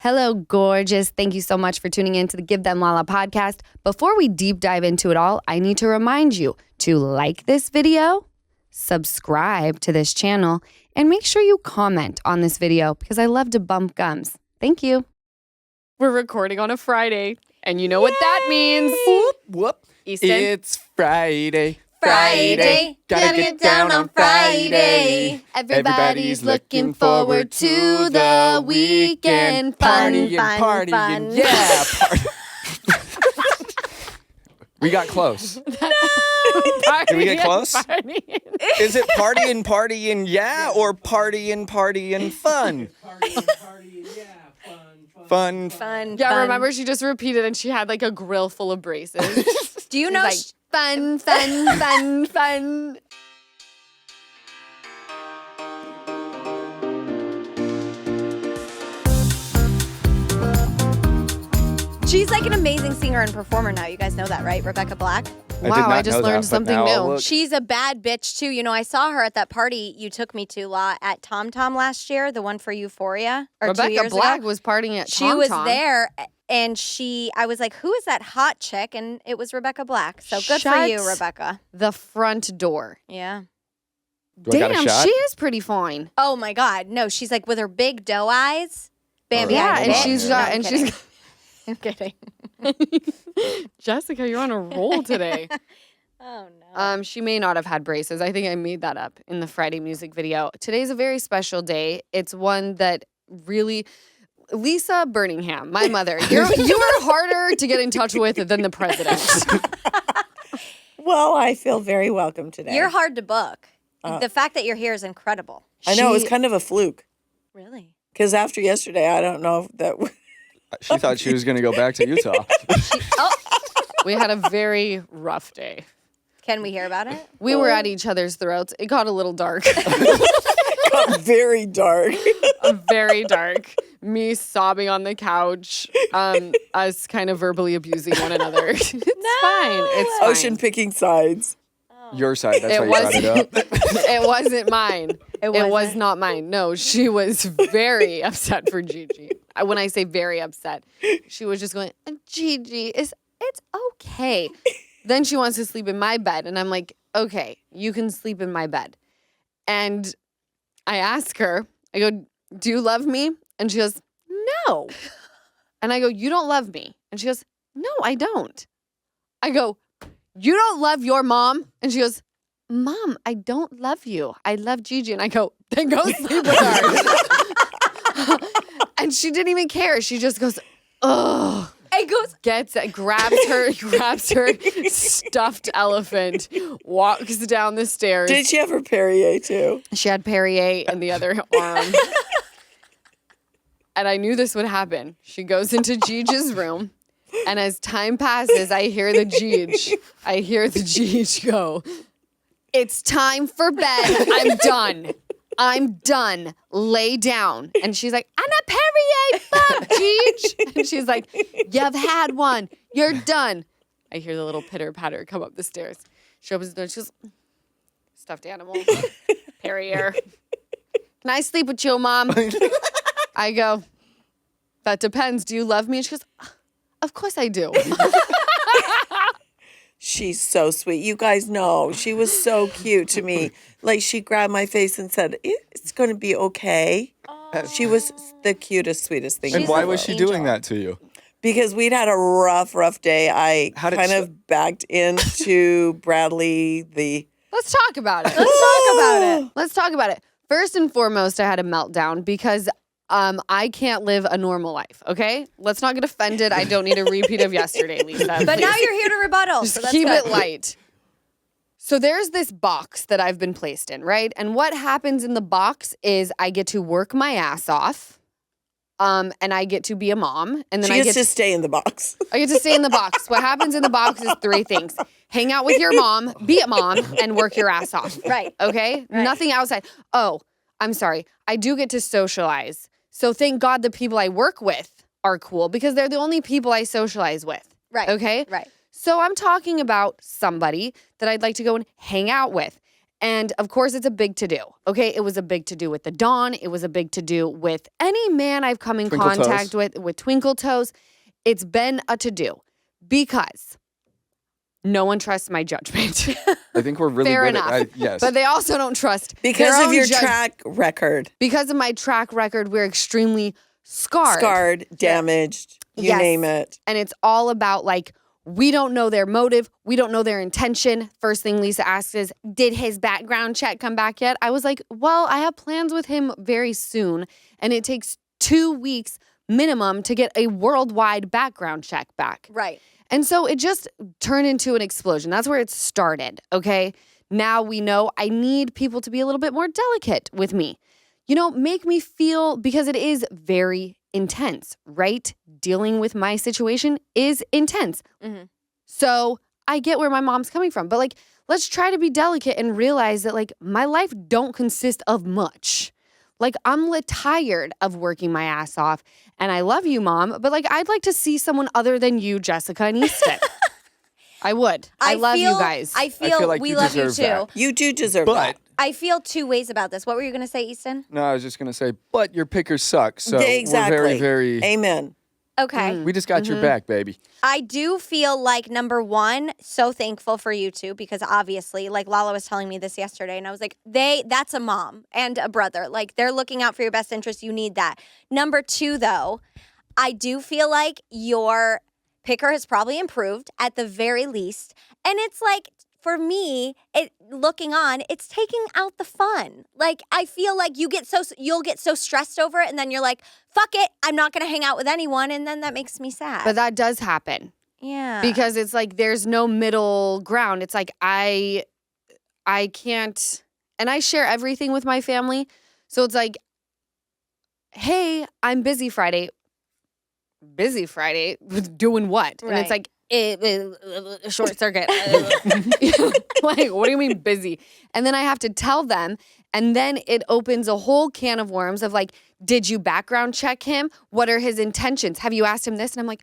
Hello, gorgeous. Thank you so much for tuning in to the Give Them Lala podcast. Before we deep dive into it all, I need to remind you to like this video, subscribe to this channel, and make sure you comment on this video because I love to bump gums. Thank you. We're recording on a Friday, and you know what that means. Whoop, whoop. Easton. It's Friday. Friday. Gotta get down on Friday. Everybody's looking forward to the weekend. Partying, Fun, partying, fun. yeah. We got close. Did we get close? Is it partying, yeah, or partying, fun? Fun. Yeah, remember she just repeated and she had like a grill full of braces. Do you know? Like, fun. She's like an amazing singer and performer now. You guys know that, right? Rebecca Black. Wow, I just learned something new. She's a bad bitch too. You know, I saw her at that party you took me to, La, at Tom Tom last year, the one for Euphoria. Or 2 Rebecca years Black ago. was partying at She Tom was Tom. there, and I was like, who is that hot chick? And it was Rebecca Black. So good for Shut you, Rebecca. the front door. Yeah. Do I got a Damn, shot? she is pretty fine. Oh my God, no, she's like with her big doe eyes. Bambi Yeah, eyes. and bitch. she's No, got, I'm and kidding. she's. I'm kidding. Jessica, you're on a roll today. Oh no. She may not have had braces. I think I made that up in the Friday music video. Today's a very special day. It's one that really, Lisa Birmingham, my mother, you are harder to get in touch with than the president. Well, I feel very welcome today. You're hard to book. The fact that you're here is incredible. I know, it was kind of a fluke. Really? Because after yesterday, I don't know if that... She thought she was going to go back to Utah. We had a very rough day. Can we hear about it? We were at each other's throats. It got a little dark. got very dark. Very dark. Me sobbing on the couch. Us kind of verbally abusing one another. It's fine. It's fine. Ocean picking sides. Your side, that's It why you brought it up. It wasn't mine. It was wasn't? not mine. No, she was very upset for Gigi. When I say very upset, she was just going, Gigi, it's okay. Then she wants to sleep in my bed. And I'm like, okay, you can sleep in my bed. And I ask her, I go, do you love me? And she goes, no. And I go, you don't love me. And she goes, no, I don't. I go, you don't love your mom? And she goes, Mom, I don't love you. I love Gigi. And I go, then go sleep with her. And she didn't even care. She just goes, ugh. It goes. Gets it, grabs her stuffed elephant, walks down the stairs. Did she have her Perrier too? She had Perrier in the other arm. And I knew this would happen. She goes into Gigi's room. And as time passes, I hear the Gigi go, it's time for bed. I'm done. Lay down. And she's like, I'm a Perrier bump, Gigi. And she's like, you've had one. You're done. I hear the little pitter patter come up the stairs. She opens the door. She goes, stuffed animal, Perrier. Can I sleep with you, Mom? I go, that depends. Do you love me? And she goes, of course I do. She's so sweet. You guys know, she was so cute to me. Like, she grabbed my face and said, it's going to be okay. She was the cutest, sweetest thing. And in why the was world. she doing that to you? Because we'd had a rough day. I How did kind she- of backed into Bradley, Let's talk about it. Let's talk about it. First and foremost, I had a meltdown because I can't live a normal life, okay? Let's not get offended. I don't need a repeat of yesterday, Lisa. But now you're here to rebuttal. Just so that's keep good. it light. So there's this box that I've been placed in, right? And what happens in the box is I get to work my ass off, and I get to be a mom, and then she I gets get to stay in the box. I get to stay in the box. What happens in the box is 3 things. Hang out with your mom, be a mom, and work your ass off. Right. Okay? Right. Nothing outside. Oh, I'm sorry. I do get to socialize. So thank God the people I work with are cool because they're the only people I socialize with. Right. Okay? Right. So I'm talking about somebody that I'd like to go and hang out with. And of course, it's a big to-do, okay? It was a big to-do with the Dawn. It was a big to-do with any man I've come in contact with Twinkle Toes. It's been a to-do because no one trusts my judgment. I think we're really Fair good enough. at yes. But they also don't trust Because their of own your track record. Because of my track record, we're extremely scarred. Scarred, damaged, you Yes. name it. And it's all about like, we don't know their motive. We don't know their intention. First thing Lisa asks is, did his background check come back yet? I was like, well, I have plans with him very soon. And it takes 2 weeks minimum to get a worldwide background check back. Right. And so it just turned into an explosion. That's where it started, okay? Now we know I need people to be a little bit more delicate with me. You know, make me feel, because it is very intense, right? Dealing with my situation is intense. Mm-hmm. So I get where my mom's coming from. But like, let's try to be delicate and realize that like my life don't consist of much. Like I'm tired of working my ass off. And I love you, Mom. But like, I'd like to see someone other than you, Jessica and Easton. I would. I love you guys. I feel like we you love you deserve too. that. You do deserve But that. I feel 2 ways about this. What were you going to say, Easton? no, I was just gonna say, but your pickers suck. So Exactly. we're very, very. Amen. Okay. We just got your back, baby. I do feel like, number one, so thankful for you two, because obviously, like Lala was telling me this yesterday, and I was like, that's a mom and a brother. Like, they're looking out for your best interest. You need that. Number two, though, I do feel like your picker has probably improved at the very least. And it's like, for me, looking on, it's taking out the fun. Like, I feel like you'll get so stressed over it, and then you're like, fuck it, I'm not going to hang out with anyone, and then that makes me sad. But that does happen. Yeah. Because it's like there's no middle ground. It's like I can't, and I share everything with my family. So it's like, hey, I'm busy Friday. Busy Friday? Doing what? Right. And it's like, short circuit. Like, what do you mean busy? And then I have to tell them, and then it opens a whole can of worms of like, did you background check him? What are his intentions? Have you asked him this? And I'm like,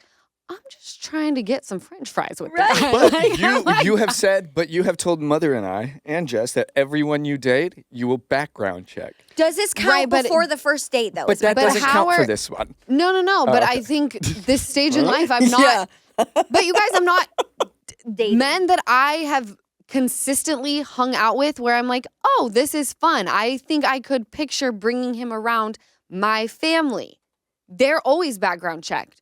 I'm just trying to get some French fries with Right. that. But you have said, but you have told Mother and I and Jess that everyone you date, you will background check. Does this count Right, but- before the first date, though? But that But doesn't how count for are- this one. No. But okay. I think this stage in life, I'm not. But you guys, I'm not dating. men that I have consistently hung out with where I'm like, oh, this is fun. I think I could picture bringing him around my family. They're always background checked.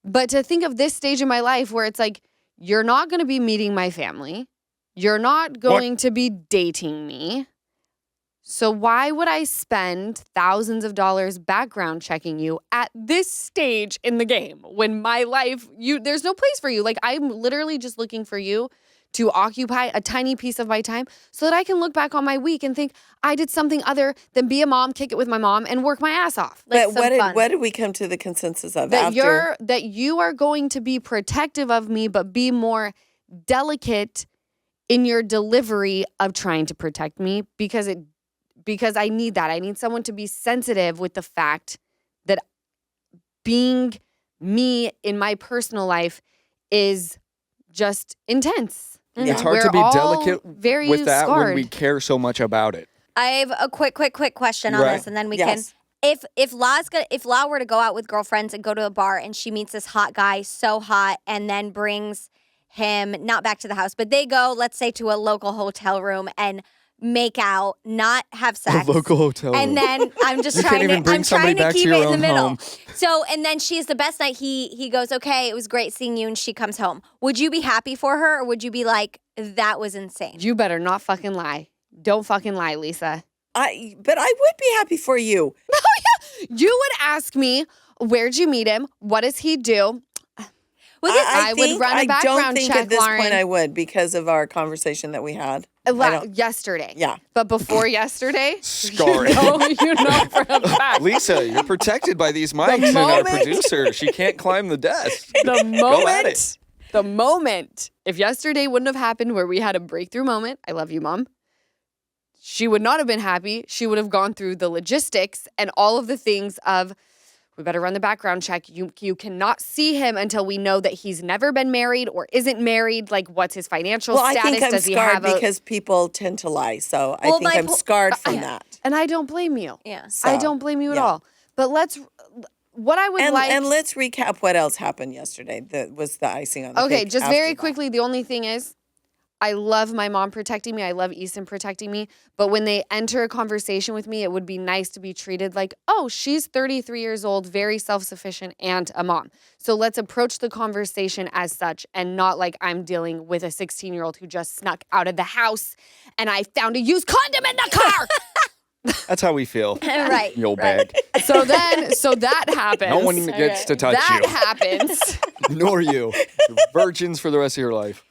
But to think of this stage in my life where it's like, you're not going to be meeting my family. You're not going to be dating me. So why would I spend thousands of dollars background checking you at this stage in the game when my life, there's no place for you. Like, I'm literally just looking for you to occupy a tiny piece of my time so that I can look back on my week and think I did something other than be a mom, kick it with my mom, and work my ass off. Like But some fun. what did we come to the consensus of That after? you are going to be protective of me, but be more delicate in your delivery of trying to protect me because I need that. I need someone to be sensitive with the fact that being me in my personal life is just intense. It's hard We're to be all delicate very with that when scarred. we care so much about it. I have a quick question on Right. this, and then we Yes. can. If La were to go out with girlfriends and go to a bar, and she meets this hot guy, so hot, and then brings him not back to the house, but they go, let's say, to a local hotel room and make out, not have sex. local hotel And room. then I'm just You can't trying even bring I'm trying somebody to back to keep your it in the own middle. home. So, and then she has the best night. He goes, okay, it was great seeing you, and she comes home. Would you be happy for her, or would you be like, that was insane? You better not fucking lie. Don't fucking lie, Lisa. But I would be happy for you. You would ask me, where'd you meet him? What does he do? I would think- run a I don't background think check, at this Lauren. point I would because of our conversation that we had. I don't- Yesterday. Yeah. But before yesterday, Scarred. you know for a fact. Lisa, you're protected by these mics and our moment- producer. She can't climb the desk. The moment, if yesterday wouldn't have happened where we had a breakthrough moment, I love you, Mom, she would not have been happy. She would have gone through the logistics and all of the things of, we better run the background check. You cannot see him until we know that he's never been married or isn't married. Like, what's his financial status? I think I'm Does he scarred have a... because people tend to lie. So I think I'm scarred from that. And I don't blame you. Yeah. So, I don't blame you at all. But what I would like... And let's recap what else happened yesterday that was the icing on the cake. Okay, just very quickly, the only thing is, I love my mom protecting me. I love Easton protecting me. But when they enter a conversation with me, it would be nice to be treated like, oh, she's 33 years old, very self-sufficient, and a mom. So let's approach the conversation as such and not like I'm dealing with a 16-year-old who just snuck out of the house and I found a used condom in the car. That's how we feel. Right. You old bag. So that happens. No one gets to touch that you. happens. Nor you. You're virgins for the rest of your life.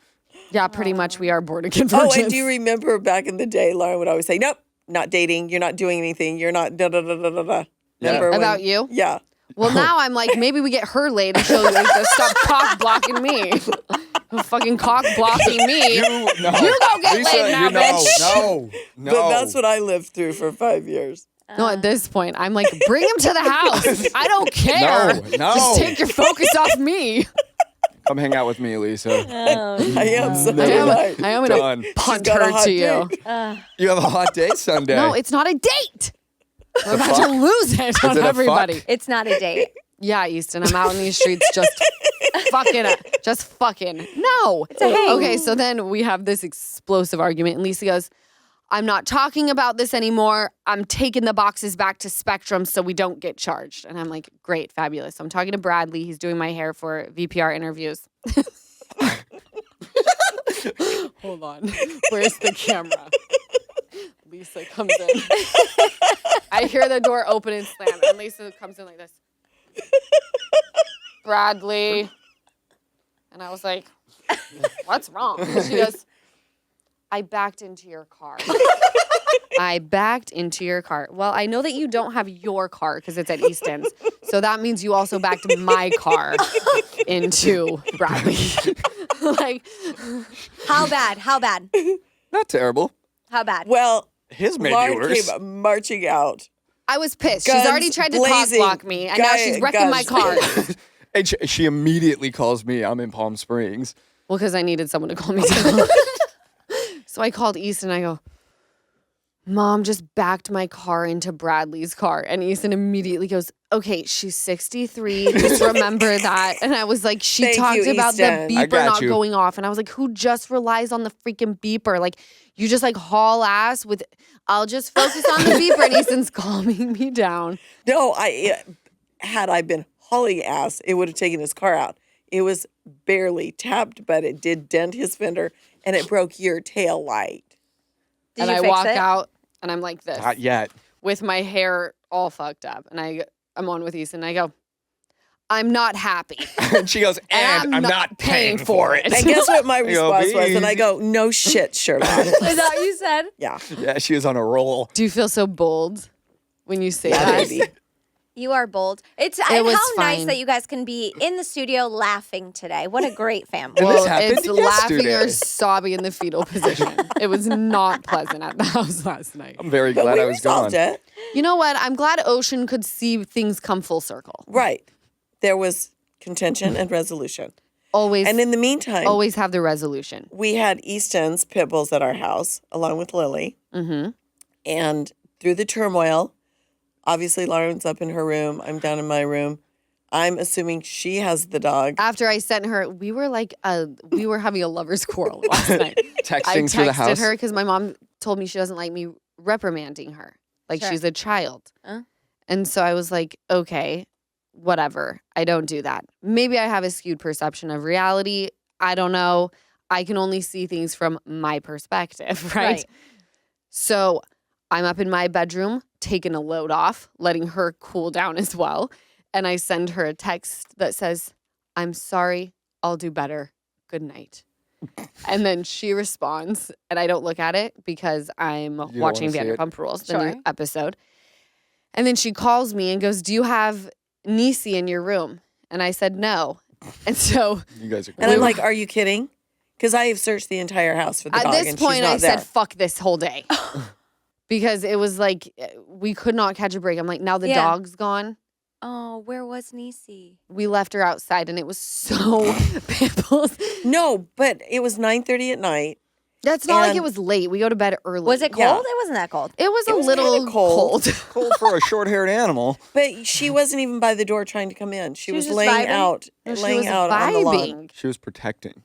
Yeah, pretty much we are born again Oh, virgins. and do you remember back in the day, Lauren would always say, nope, not dating. You're not doing anything. You're not da-da-da-da-da-da. Remember About you? Yeah. Well, now I'm like, maybe we get her laid and she'll stop cock blocking me. Fucking cock blocking me. You go get laid now, bitch. No. But that's what I lived through for 5 years. No, at this point, I'm like, bring him to the house. I don't care. No. Just take your focus off me. Come hang out with me, Lisa. I am so I am Done. gonna punt got a her hot to you. You have a hot date Sunday. No, it's not a date. I'm about to lose it on it a everybody. fuck? It's not a date. Yeah, Easton, I'm out in these streets just fucking. No. It's a hang. Okay, so then we have this explosive argument, and Lisa goes, I'm not talking about this anymore. I'm taking the boxes back to Spectrum so we don't get charged. And I'm like, great, fabulous. So I'm talking to Bradley. He's doing my hair for VPR interviews. Hold on. Where's the camera? Lisa comes in. I hear the door open and slam, and Lisa comes in like this. Bradley. And I was like, what's wrong? And she goes, I backed into your car. I backed into your car. Well, I know that you don't have your car because it's at Easton's. So that means you also backed my car into Bradley. Like, How bad? How bad? Not terrible. How bad? Well, His may be Lauren worse. came marching out. I was pissed. Guns She's already tried to cock blazing. block me, and now she's wrecking my car. And she immediately calls me. I'm in Palm Springs. Well, because I needed someone to calm me down. So I called Easton and I go, Mom just backed my car into Bradley's car. And Easton immediately goes, okay, she's 63. Just remember that. And I was like, she Thank talked you, about Easton. the I beeper got not you. going off. And I was like, who just relies on the freaking beeper? Like, you just like haul ass with, I'll just focus on the beeper. And Easton's calming me down. No, had I been hauling ass, it would have taken his car out. It was barely tapped, but it did dent his fender, and it broke your tail light. Did And you I fix walk it? out and I'm like this. Not yet. With my hair all fucked up. And I'm on with Easton and I go, I'm not happy. And she goes, and I'm not paying for it. And guess what my I go, response was? And I "Easy." go, no shit, Sherlock. Is that what you said? Yeah. Yeah, she was on a roll. Do you feel so bold when you say Yeah, that? baby. You are bold. It's was how nice fine. that you guys can be in the studio laughing today. What a great family. Well, this Well, happened it's laughing or yesterday. sobbing in the fetal position. It was not pleasant at the house last night. I'm very But glad we I was gone. resolved it. You know what? I'm glad Ocean could see things come full circle. Right. There was contention and resolution. Always, And in the meantime, always have the resolution. we had Easton's pit bulls at our house, along with Lily. Mm-hmm. And through the turmoil, obviously Lauren's up in her room. I'm down in my room. I'm assuming she has the dog. After I sent her, we were having a lover's quarrel last night. I Texting through the texted house. her because my mom told me she doesn't like me reprimanding her. Like Sure. she's a child. Huh? And so I was like, okay, whatever. I don't do that. Maybe I have a skewed perception of reality. I don't know. I can only see things from my perspective, right? Right. So I'm up in my bedroom, taking a load off, letting her cool down as well. And I send her a text that says, I'm sorry, I'll do better. Good night. And then she responds, and I don't look at it because I'm don't watching wanna see it. Vanderpump Rules, the Sure. new episode. And then she calls me and goes, do you have Niecy in your room? And I said, no. And so You guys are And I'm cool. like, are you kidding? Because I have searched the entire house for the at dog, this and point, she's not I there. said, fuck this whole day. Because it was like, we could not catch a break. I'm like, now the Yeah. dog's gone. Oh, where was Niecy? We left her outside, and it was so pimples. No, but it was 9:30 at night. That's not like And- it was late. We go to bed early. Was it cold? Yeah. It wasn't that cold. It was a was little kinda cold. cold. Cold for a short-haired animal. But she wasn't even by the door trying to come in. She was just laying vibing? out, No, she laying was out on the lawn. vibing. She was protecting.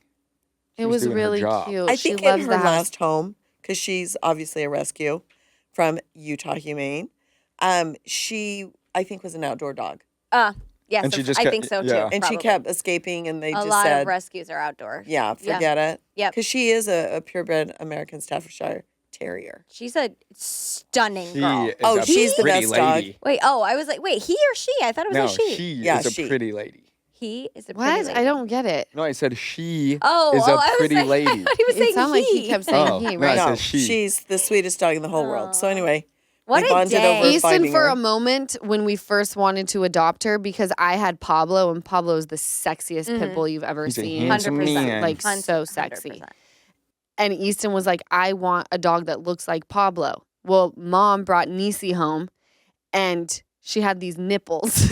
She It was doing her really job. cute. I She think in loves her the house. last home, because she's obviously a rescue from Utah Humane, she, I think, was an outdoor dog. Yes, And she just I kept- think so too. yeah. And she probably. kept escaping, and they a just lot said, of rescues are outdoors. yeah, forget it. Yep. Because she is a purebred American Staffordshire Terrier. She's a stunning She girl. is Oh, a she's the pretty best dog. lady. Wait, I was like, wait, he or she? I thought it was No, a she. she Yeah, is a she. pretty lady. He is a pretty What? lady. I don't get it. No, I said she is I a was pretty like- lady. I thought he was It saying sounded like he kept saying Oh, he, no, I right? said No, she. she's the sweetest dog in the whole world. So anyway, What we a bonded day. over Easton finding for her. a moment when we first wanted to adopt her because I had Pablo and Pablo is the sexiest pit bull you've ever He's a seen. handsome 100%. man. Like so 100%. sexy. And Easton was like, I want a dog that looks like Pablo. Well, mom brought Niecy home and she had these nipples.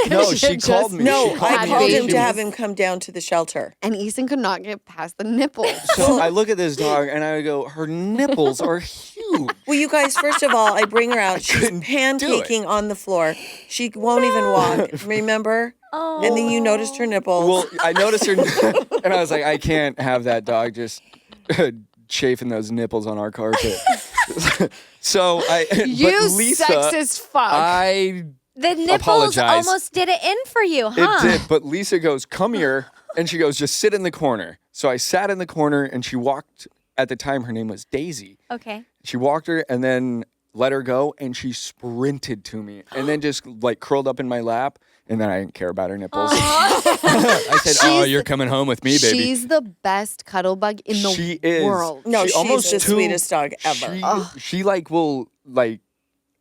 No, she had called just me. No, She I had called him babies. to have him come down to the shelter. And Easton could not get past the nipples. So I look at this dog and I go, her nipples are huge. Well, you guys, first of all, I bring her out. She's couldn't do it. pancaking on the floor. She won't even walk. Remember? Oh. And then you noticed her nipples. Well, I noticed her, and I was like, I can't have that dog just chafing those nipples on our carpet. So You but Lisa, sexist fuck. I The nipples Apologize. almost did it in for you, it huh? did, but Lisa goes, come here, and she goes, just sit in the corner. So I sat in the corner, and she walked. At the time, her name was Daisy. Okay. She walked her, and then let her go, and she sprinted to me, and then just like curled up in my lap. And then I didn't care about her nipples. I said, "Oh, She's- you're coming home with me, baby." She's the best cuddle bug in the She is. world. no, she she's almost the too- sweetest dog ever. She like will like.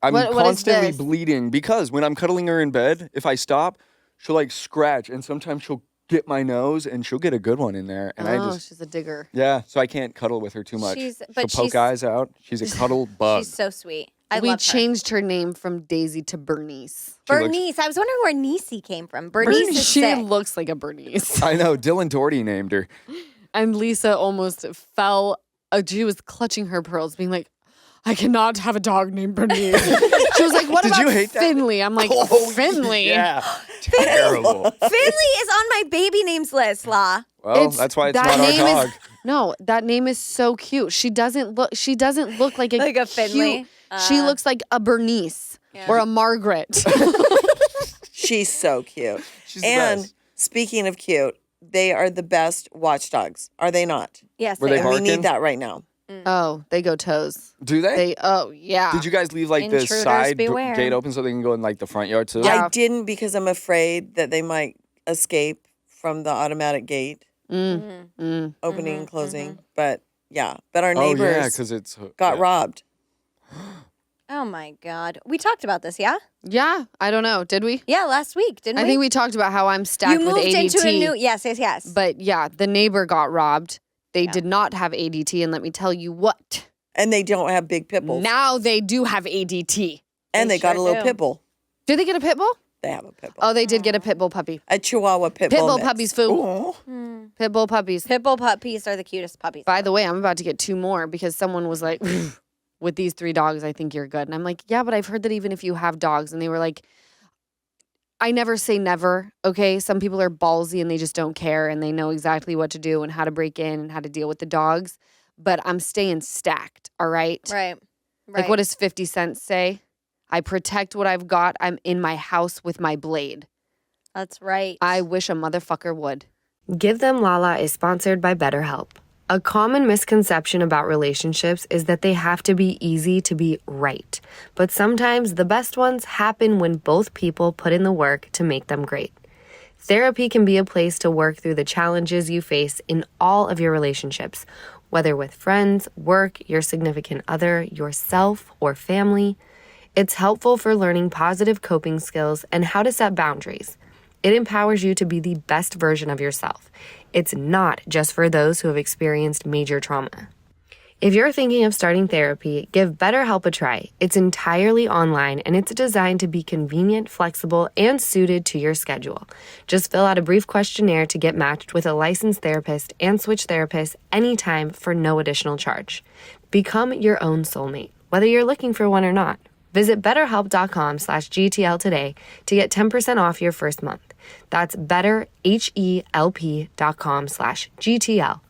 I'm What is constantly this? bleeding because when I'm cuddling her in bed, if I stop, she'll like scratch, and sometimes she'll get my nose, and she'll get a good one in there, and I Oh, just she's a digger. so I can't cuddle with her too much. She's- she'll but poke she's- eyes out. She's a cuddle bug. She's so sweet. I We love her. changed her name from Daisy to Bernice. She looks- Bernice. I was wondering where Niecy came from. Bernice is She sick. looks like a Bernice. I know. Dylan Doherty named her. And Lisa almost fell. She was clutching her pearls, being like, I cannot have a dog named Bernice. She was like, what Did about you hate that? Finley? I'm like, Finley? Yeah. Terrible. Finley is on my baby names list, La. Well, It's- that's why it's that not our name dog. is- No, that name is so cute. She doesn't look like a Like a Finley? cute- she looks like a Bernice or a Margaret. She's so cute. She's the And best. speaking of cute, they are the best watchdogs, are they not? Yes. Were they And we barking? need that right now. Oh, they go toes. Do they? Yeah. Did you guys leave like the Intruders side beware. gate open so they can go in like the front yard too? Yeah. I didn't because I'm afraid that they might escape from the automatic gate opening and closing. But yeah, but our Oh yeah, neighbors because it's got yeah. robbed. Oh my God. We talked about this, yeah? Yeah, I don't know. Did we? Yeah, last week, didn't I we? think we talked about how I'm stacked You with moved ADT. into a new. Yes. But yeah, the neighbor got robbed. They did not have ADT, and let me tell you what. And they don't have big pit bulls. Now they do have ADT. And They they got sure a little do. pit bull. Did they get a pit bull? They have a pit bull. Oh, they did get a pit bull puppy. A Chihuahua pit Pit bull. bull mix. puppies, foo. Aw. Pit bull puppies. Pit bull puppies are the cutest puppies. By the way, I'm about to get 2 more because someone was like, with these 3 dogs, I think you're good. And I'm like, yeah, but I've heard that even if you have dogs, and they were like, I never say never, okay? Some people are ballsy and they just don't care and they know exactly what to do and how to break in and how to deal with the dogs. But I'm staying stacked, all right? Right. Like, what does 50 Cent say? I protect what I've got. I'm in my house with my blade. That's right. I wish a motherfucker would. Give Them Lala is sponsored by BetterHelp. A common misconception about relationships is that they have to be easy to be right. But sometimes the best ones happen when both people put in the work to make them great. Therapy can be a place to work through the challenges you face in all of your relationships, whether with friends, work, your significant other, yourself, or family. It's helpful for learning positive coping skills and how to set boundaries. It empowers you to be the best version of yourself. It's not just for those who have experienced major trauma. If you're thinking of starting therapy, give BetterHelp a try. It's entirely online and it's designed to be convenient, flexible, and suited to your schedule. Just fill out a brief questionnaire to get matched with a licensed therapist and switch therapists anytime for no additional charge. Become your own soulmate, whether you're looking for one or not. Visit betterhelp.com/GTL today to get 10% off your first month. That's betterhelp.com/GTL.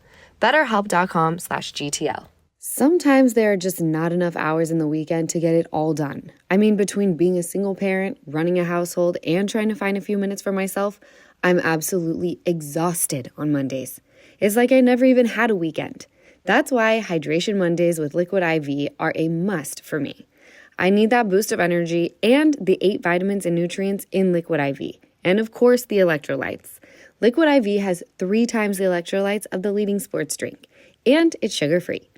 betterhelp.com/GTL. Sometimes there are just not enough hours in the weekend to get it all done. I mean, between being a single parent, running a household, and trying to find a few minutes for myself, I'm absolutely exhausted on Mondays. It's like I never even had a weekend. That's why Hydration Mondays with Liquid IV are a must for me. I need that boost of energy and the 8 vitamins and nutrients in Liquid IV. And of course, the electrolytes. Liquid IV has 3 times the electrolytes of the leading sports drink, and it's sugar-free.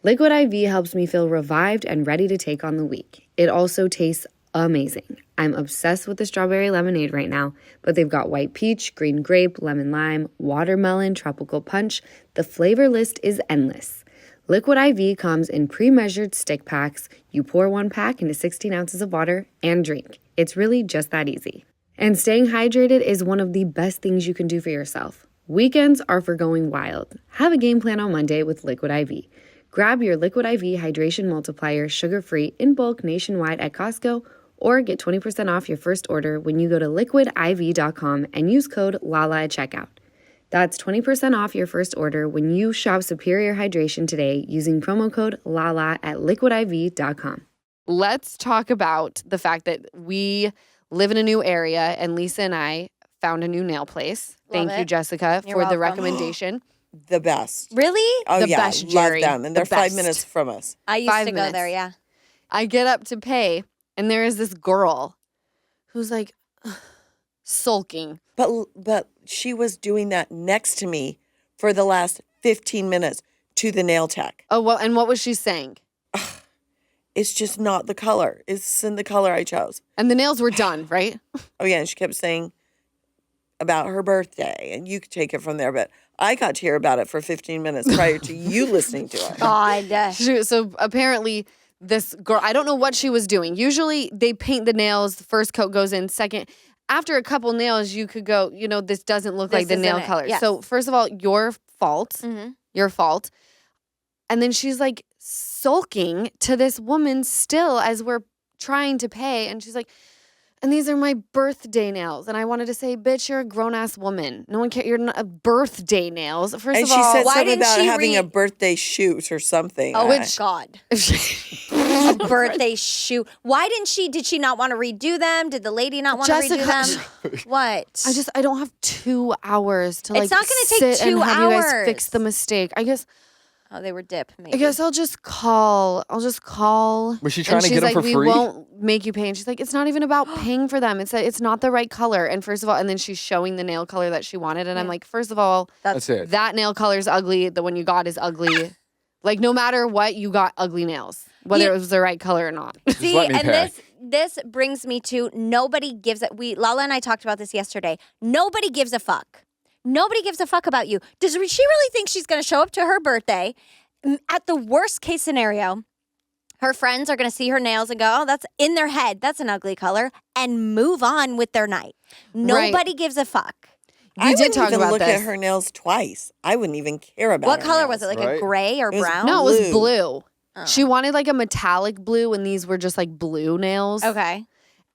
Liquid IV helps me feel revived and ready to take on the week. It also tastes amazing. I'm obsessed with the strawberry lemonade right now, but they've got white peach, green grape, lemon lime, watermelon, tropical punch. The flavor list is endless. Liquid IV comes in pre-measured stick packs. You pour 1 pack into 16 ounces of water and drink. It's really just that easy. And staying hydrated is one of the best things you can do for yourself. Weekends are for going wild. Have a game plan on Monday with Liquid IV. Grab your Liquid IV Hydration Multiplier sugar-free in bulk nationwide at Costco, or get 20% off your first order when you go to liquidiv.com and use code LALA at checkout. That's 20% off your first order when you shop Superior Hydration today using promo code LALA at liquidiv.com. Let's talk about the fact that we live in a new area and Lisa and I found a new nail place. Love Thank you, it. Jessica, You're for the welcome. recommendation. The best. Really? Oh, The yeah. best, Love Jerry. them. And The they're 5 best. minutes from us. I used 5 to go minutes. there, yeah. I get up to pay, and there is this girl who's like sulking. But she was doing that next to me for the last 15 minutes to the nail tech. Oh, well, and what was she saying? It's just not the color. It's in the color I chose. And the nails were done, right? Oh, yeah. And she kept saying about her birthday, and you could take it from there. But I got to hear about it for 15 minutes prior to you listening to it. God. So apparently this girl, I don't know what she was doing. Usually they paint the nails, the first coat goes in, second. After a couple nails, you could go, this doesn't look like This the nail isn't it. color. Yes. So first of all, your fault. Mm-hmm. Your fault. And then she's like sulking to this woman still as we're trying to pay. And she's like, and these are my birthday nails. And I wanted to say, bitch, you're a grown-ass woman. No one cares. You're not a birthday nails. First And of she all, said why something didn't about she having a read- birthday shoot or something. Oh, Which- God. A birthday shoot. Why did she not want to redo them? Did the lady not want to redo them? What? I don't have 2 hours to It's not gonna take sit and 2 have you guys fix hours. the mistake. Oh, they were dip, maybe. I guess I'll just call. Was she trying and to she's get them like, for we free? won't make you pay. And she's like, it's not even about paying for them. It's that it's not the right color. And first of all, and then she's showing the nail color that she wanted. And I'm like, first of all, That's it. that nail color's ugly. The one you got is ugly. Like, no matter what, you got ugly nails, whether You- it was the right color or not. See, let me and pay. this brings me to nobody gives a Lala and I talked about this yesterday. Nobody gives a fuck. Nobody gives a fuck about you. Does she really think she's going to show up to her birthday? At the worst case scenario, her friends are going to see her nails and go, oh, that's in their head. That's an ugly color, and move on with their night. Nobody gives a fuck. I did wouldn't talk even about look this. at her nails twice. I wouldn't even care about What her color nails. was it? Like a Right. gray or It was brown? No, it was Blue. blue. Oh. She wanted like a metallic blue, and these were just like blue nails. Okay.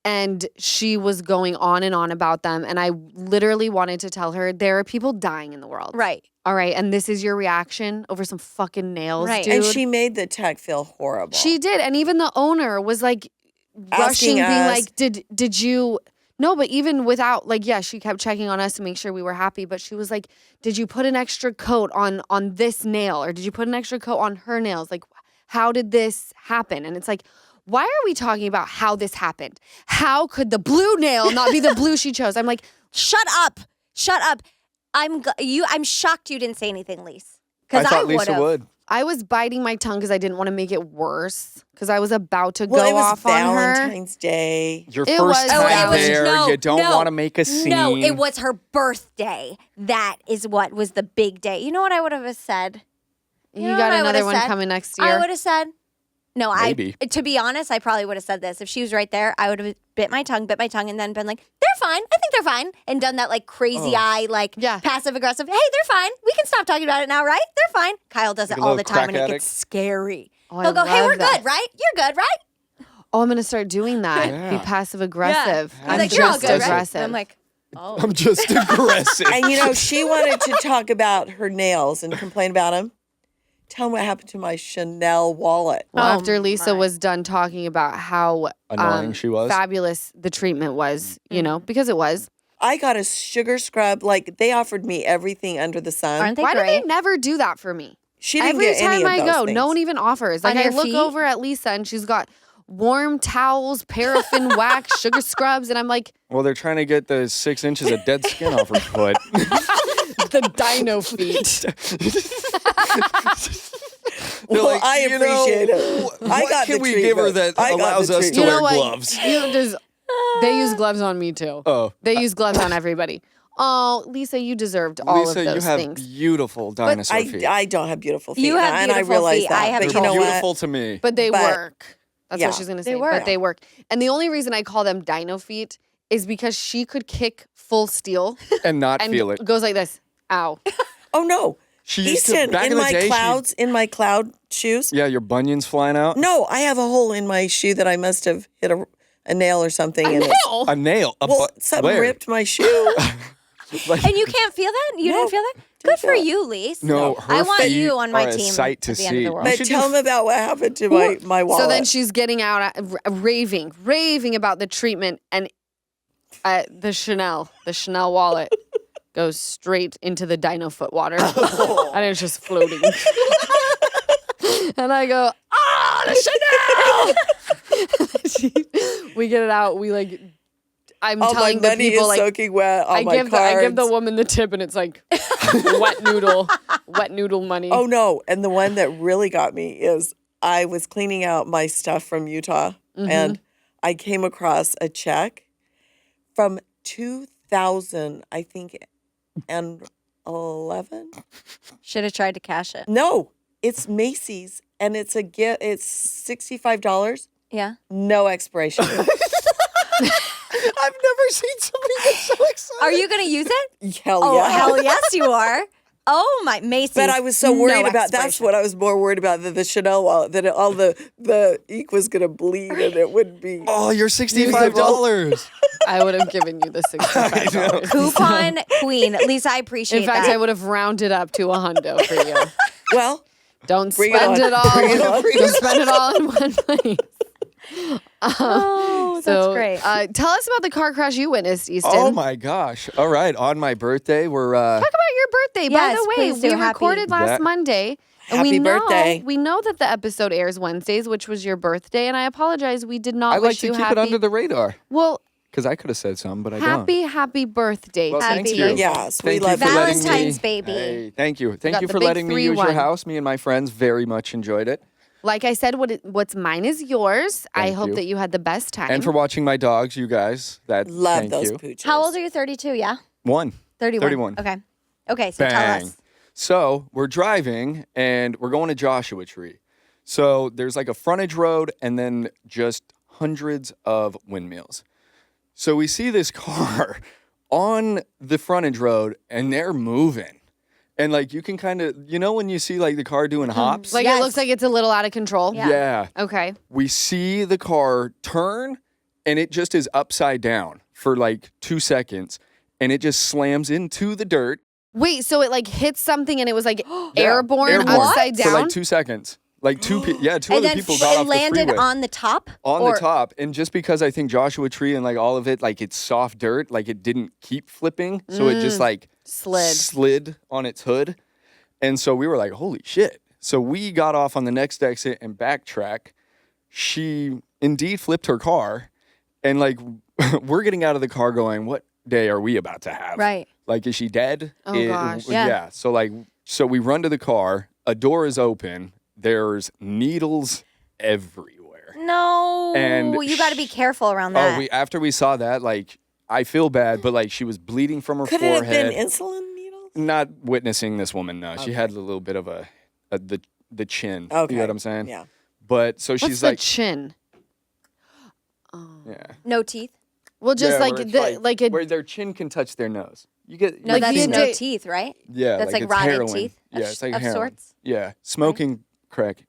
And she was going on and on about them. And I literally wanted to tell her, there are people dying in the world. Right. All right. And this is your reaction over some fucking nails, Right. dude. And she made the tech feel horrible. She did. And even the owner was like rushing, Asking being us- like, did you... No, but even without, like, yeah, she kept checking on us to make sure we were happy. But she was like, did you put an extra coat on this nail? Or did you put an extra coat on her nails? Like, how did this happen? And it's like, why are we talking about how this happened? How could the blue nail not be the blue she chose? I'm like, Shut up. Shut up. I'm shocked you didn't say anything, Lise. I Because thought Lisa would've. would. I was biting my tongue because I didn't want to make it worse. Because I was about to Well, go it was off on her. Valentine's Day. Your It first was- time Oh, it was- there, no, you don't no, want to make a scene. No, it was her birthday. That is what was the big day. You know what I would have said? You know got what I another would've one said? coming next I year. would have said, no, Maybe. to be honest, I probably would have said this. If she was right there, I would have bit my tongue, and then been like, they're fine. I think they're fine. And done that like crazy eye, like passive aggressive. Hey, they're fine. We can stop talking about it now, right? They're fine. Kyle does it all the time and it gets scary. He'll go, hey, we're good, right? You're good, right? Oh, I'm going to start doing that. Be passive aggressive. Yeah. He's like, you're all good, right? And I'm like, oh. I'm just aggressive. And she wanted to talk about her nails and complain about them. Tell them what happened to my Chanel wallet. Well, after Lisa was done talking about how annoying she was, fabulous the treatment was, because it was. I got a sugar scrub. Like, they offered me everything under the sun. Aren't they Why do great? they never do that for me? She didn't Every get any time of I those go, things. no one even offers. Like, On I your look feet? over at Lisa and she's got warm towels, paraffin wax, sugar scrubs, and I'm like, well, they're trying to get the 6 inches of dead skin off her foot. the dino feet. Well, like, I appreciate it. What can we give her that allows us to wear gloves? They use gloves on me too. Oh. They use gloves on everybody. Oh, Lisa, you deserved all of those Lisa, you have things. beautiful dinosaur feet. I don't have beautiful feet. You have and I beautiful realize feet. that. I have but They're you know beautiful what? to me. But they But- work. That's yeah. what she's going to say. They work. But they work. And the only reason I call them dino feet is because she could kick full steel And not and feel it. goes like this. Ow. Oh no. She used to, Easton, back in in the my day, clouds, in my cloud shoes. yeah, your bunions flying out. No, I have a hole in my shoe that I must have hit a nail or something in it. A nail. Something where? ripped my shoe. Like, And you can't feel that? You didn't feel that? Good for you, Lise. no, her I want feet you on my are a team sight to at the end of see. the world. You But should tell do them about what happened to my wallet. So then she's getting out, raving about the treatment, and the Chanel wallet goes straight into the dino foot water. And it's just floating. And I go, the Chanel! We get it out. We like, I'm all telling my the money people is like, soaking wet on I my give cards. the woman the tip, and it's like wet noodle money. Oh no! And the one that really got me is I was cleaning out my stuff from Utah, and I came across a check from 2000, I think, and 11. Should have tried to cash it. No, it's Macy's, and it's a gift. It's $65. Yeah. No expiration. I've never seen somebody get so excited. Are you going to use it? Hell Oh, yeah! hell yes, you are. Oh, my Macy's. But I was so worried No about. That's expiration. what I was more worried about. The Chanel wallet. That all the ink was going to bleed, and it wouldn't be. Oh, you're $65. I would have given you the $65. Coupon queen. Lisa, I appreciate In fact, that. I would have rounded up to $100 for you. Well, Don't Bring it spend on. it all. Bring it on. Don't spend it all in one place. Oh, that's So, great. Tell us about the car crash you witnessed, Easton. Oh my gosh. All right. On my birthday, we're Talk about your birthday. Yes, By the way, please do. we Happy- recorded last That- Monday. And Happy we know, birthday. We know that the episode airs Wednesdays, which was your birthday, and I apologize. We did not I like wish to you keep happy. it under the radar Well, because I could have said something, but I don't. happy birthday. Well, to thank Happy you. birthday. Yes, we Thank love you for letting Valentine's me. baby. Hey, thank you. Thank got you the for big letting me use your 3-1. house. Me and my friends very much enjoyed it. Like I said, what's mine is yours. I Thank hope you. that you had the best time. And for watching my dogs, you guys. love thank those you. pooches. How old are you? 32, yeah? 1. 31. 31. Okay. Okay, so tell Bang. us. So we're driving and we're going to Joshua Tree. So there's like a frontage road and then just hundreds of windmills. So we see this car on the frontage road and they're moving. And like you can kind of, when you see like the car doing hops? like Yes. it looks like it's a little out of control. Yeah. Okay. We see the car turn and it just is upside down for like 2 seconds and it just slams into the dirt. Wait, so it like hits something and it was like airborne, Airborne upside for down? like 2 seconds. Like two And other then people got it off the landed freeway. on the top? On Or- the top. And just because I think Joshua Tree and like all of it, like it's soft dirt, like it didn't keep flipping. So it just like slid on its hood. And so we were like, holy shit. So we got off on the next exit and backtrack. She indeed flipped her car. And like we're getting out of the car going, what day are we about to have? Right. Like, is she dead? Oh, gosh. Yeah. So we run to the car. A door is open. There's needles everywhere. No. And you got to be careful around that. After we saw that, like, I feel bad, but like she was bleeding from her Could it have forehead. been insulin needles? Not witnessing this woman, no. She had a little bit of a the chin. Okay. You know what I'm saying? Yeah. But so What's she's the like, chin? yeah. No teeth. Well, just Yeah, like where it's the like a where their chin can touch their nose. You get No, Like that's the no addi- teeth, right? yeah, that's like it's rotted heroin. teeth Yeah, of- it's like of heroin. sorts? Yeah, smoking crack.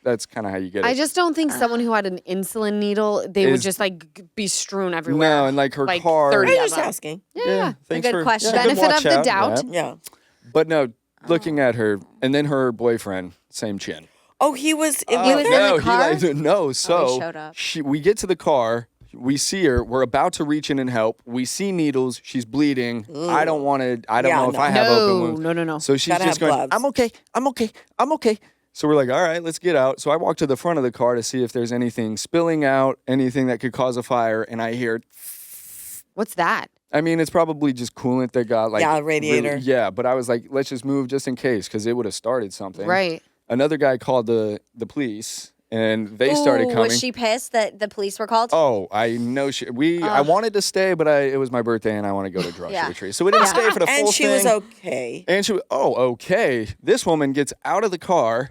That's kind of how you get it. I just don't think someone who had an insulin needle, they would Is- just like be strewn everywhere. No, and like her car. 30 I'm of just them. asking. Yeah. thanks good for question. yeah, good Benefit watch of the out, doubt. yeah. Yeah. But no, looking at her, and then her boyfriend, same chin. Oh, he was. He was in the car? No, so showed up. we get to the car. We see her. We're about to reach in and help. We see needles. She's bleeding. I don't want to. I don't Yeah, know if no. I have open wounds. No. So she's Gotta just have going, gloves. I'm okay. I'm okay. I'm okay. So we're like, all right, let's get out. So I walk to the front of the car to see if there's anything spilling out, anything that could cause a fire. And I hear, What's that? I mean, it's probably just coolant that got like. Yeah, radiator. Yeah, but I was like, let's just move just in case because it would have started something. Right. Another guy called the police and they started coming. Was she pissed that the police were called? Oh, I know I wanted to stay, but it was my birthday and I want to go to Joshua Yeah. Tree. So we didn't stay for the full And she was thing. okay. And she was, okay. This woman gets out of the car,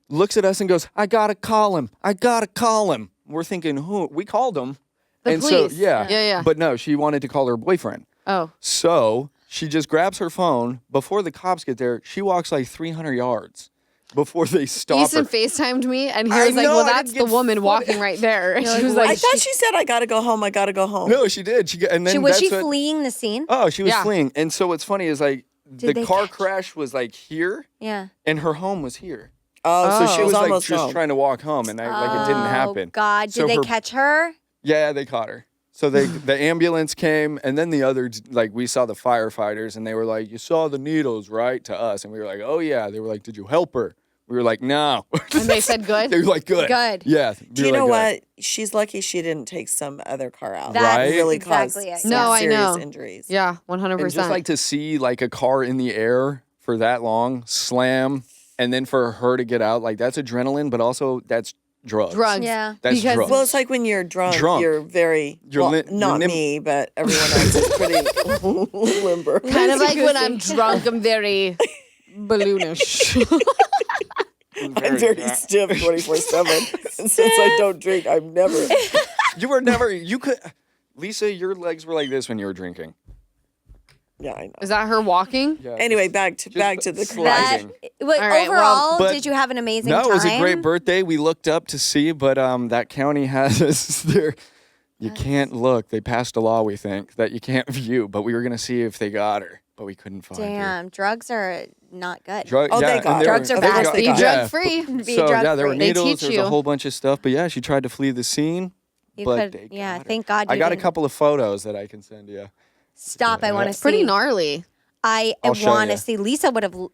looks at us and goes, I got to call him. I got to call him. We're thinking, who? We called him. The and police. So, yeah. Yeah. But no, she wanted to call her boyfriend. Oh. So she just grabs her phone. Before the cops get there, she walks like 300 yards before they stop Easton her. FaceTimed me and he I was like, know, well, I that's didn't the get woman footage. walking right there. And she was I like, thought she said, I got to go home. I got to go home. No, she did. And then Was that's she what, fleeing the scene? Oh, she was Yeah. fleeing. And so what's funny is like Did the they car catch? crash was like here Yeah. and her home was here. Oh, so she She was was like almost just home. trying to walk home and like it didn't happen. Oh, God. Did So they her- catch her? Yeah, they caught her. So the ambulance came and then the other, like we saw the firefighters and they were like, you saw the needles, right? To us. And we were like, oh yeah. They were like, did you help her? We were like, no. and they said good. They were like, good. Good. Yeah. Do you know what? She's lucky she didn't take some other car out. That's Right? Really exactly caused it. some No, I serious know. injuries. Yeah, 100%. And just like to see like a car in the air for that long, slam, and then for her to get out, like that's adrenaline, but also that's drugs. drugs. Yeah. That's Because- drugs. Well, it's like when you're drunk, Drunk. you're very, You're well, lim- you're not nim- me, but everyone else is pretty limber. Kind of like when I'm drunk, I'm very balloonish. I'm very stiff 24/7. And since I don't drink, I'm never. You were never, you could, Lisa, your legs were like this when you were drinking. Yeah, I know. Is that her walking? Yeah. Anyway, back to the That, sliding. wait, All right, well, overall, but- did you have an amazing No, time? it was a great birthday. We looked up to see, but that county has their, you can't look. They passed a law, we think, that you can't view, but we were going to see if they got her, but we couldn't find her. Damn, drugs are not good. Oh, they got her. Drugs are Of course bad. they Be got her. drug free. Be So, drug yeah, there were free. They needles, teach there was you. a whole bunch of stuff, but yeah, she tried to flee the scene. You but could, they yeah, got her. thank God you I got a didn't. couple of photos that I can send you. Stop, I want to It's see. pretty gnarly. I I'll show want ya. to see. Lisa would have. Do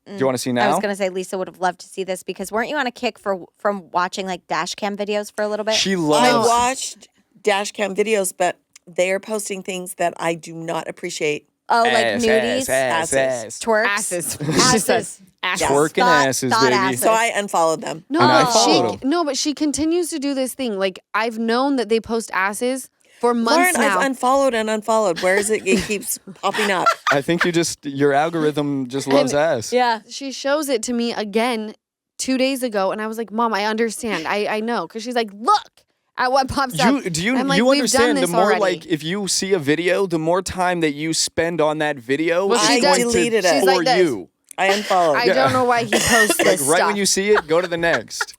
you want to see now? I was gonna say Lisa would have loved to see this because weren't you on a kick from watching like dash cam videos for a little bit? She I loves. watched dash cam videos, but they are posting things that I do not appreciate. Oh, like Ass, nudies, asses. twerks, Asses. She asses. says asses. Twerking Thought- asses, thought baby. asses. So I unfollowed them. No, And I but followed 'em. but she continues to do this thing. Like I've known that they post asses for months Lauren, now. I've unfollowed and unfollowed. Where is it? It keeps popping up. I think your algorithm just loves ass. Yeah. She shows it to me again 2 days ago, and I was like, "Mom, I understand. I know." Because she's like, "Look at what pops up." I'm like, you "We've done understand the this more already." like if you see a video, the more time that you spend on that video Well, is she going does- deleted to it. She's for like this. you. I unfollowed. I don't know why he posts Like this right stuff. when you see it, go to the next.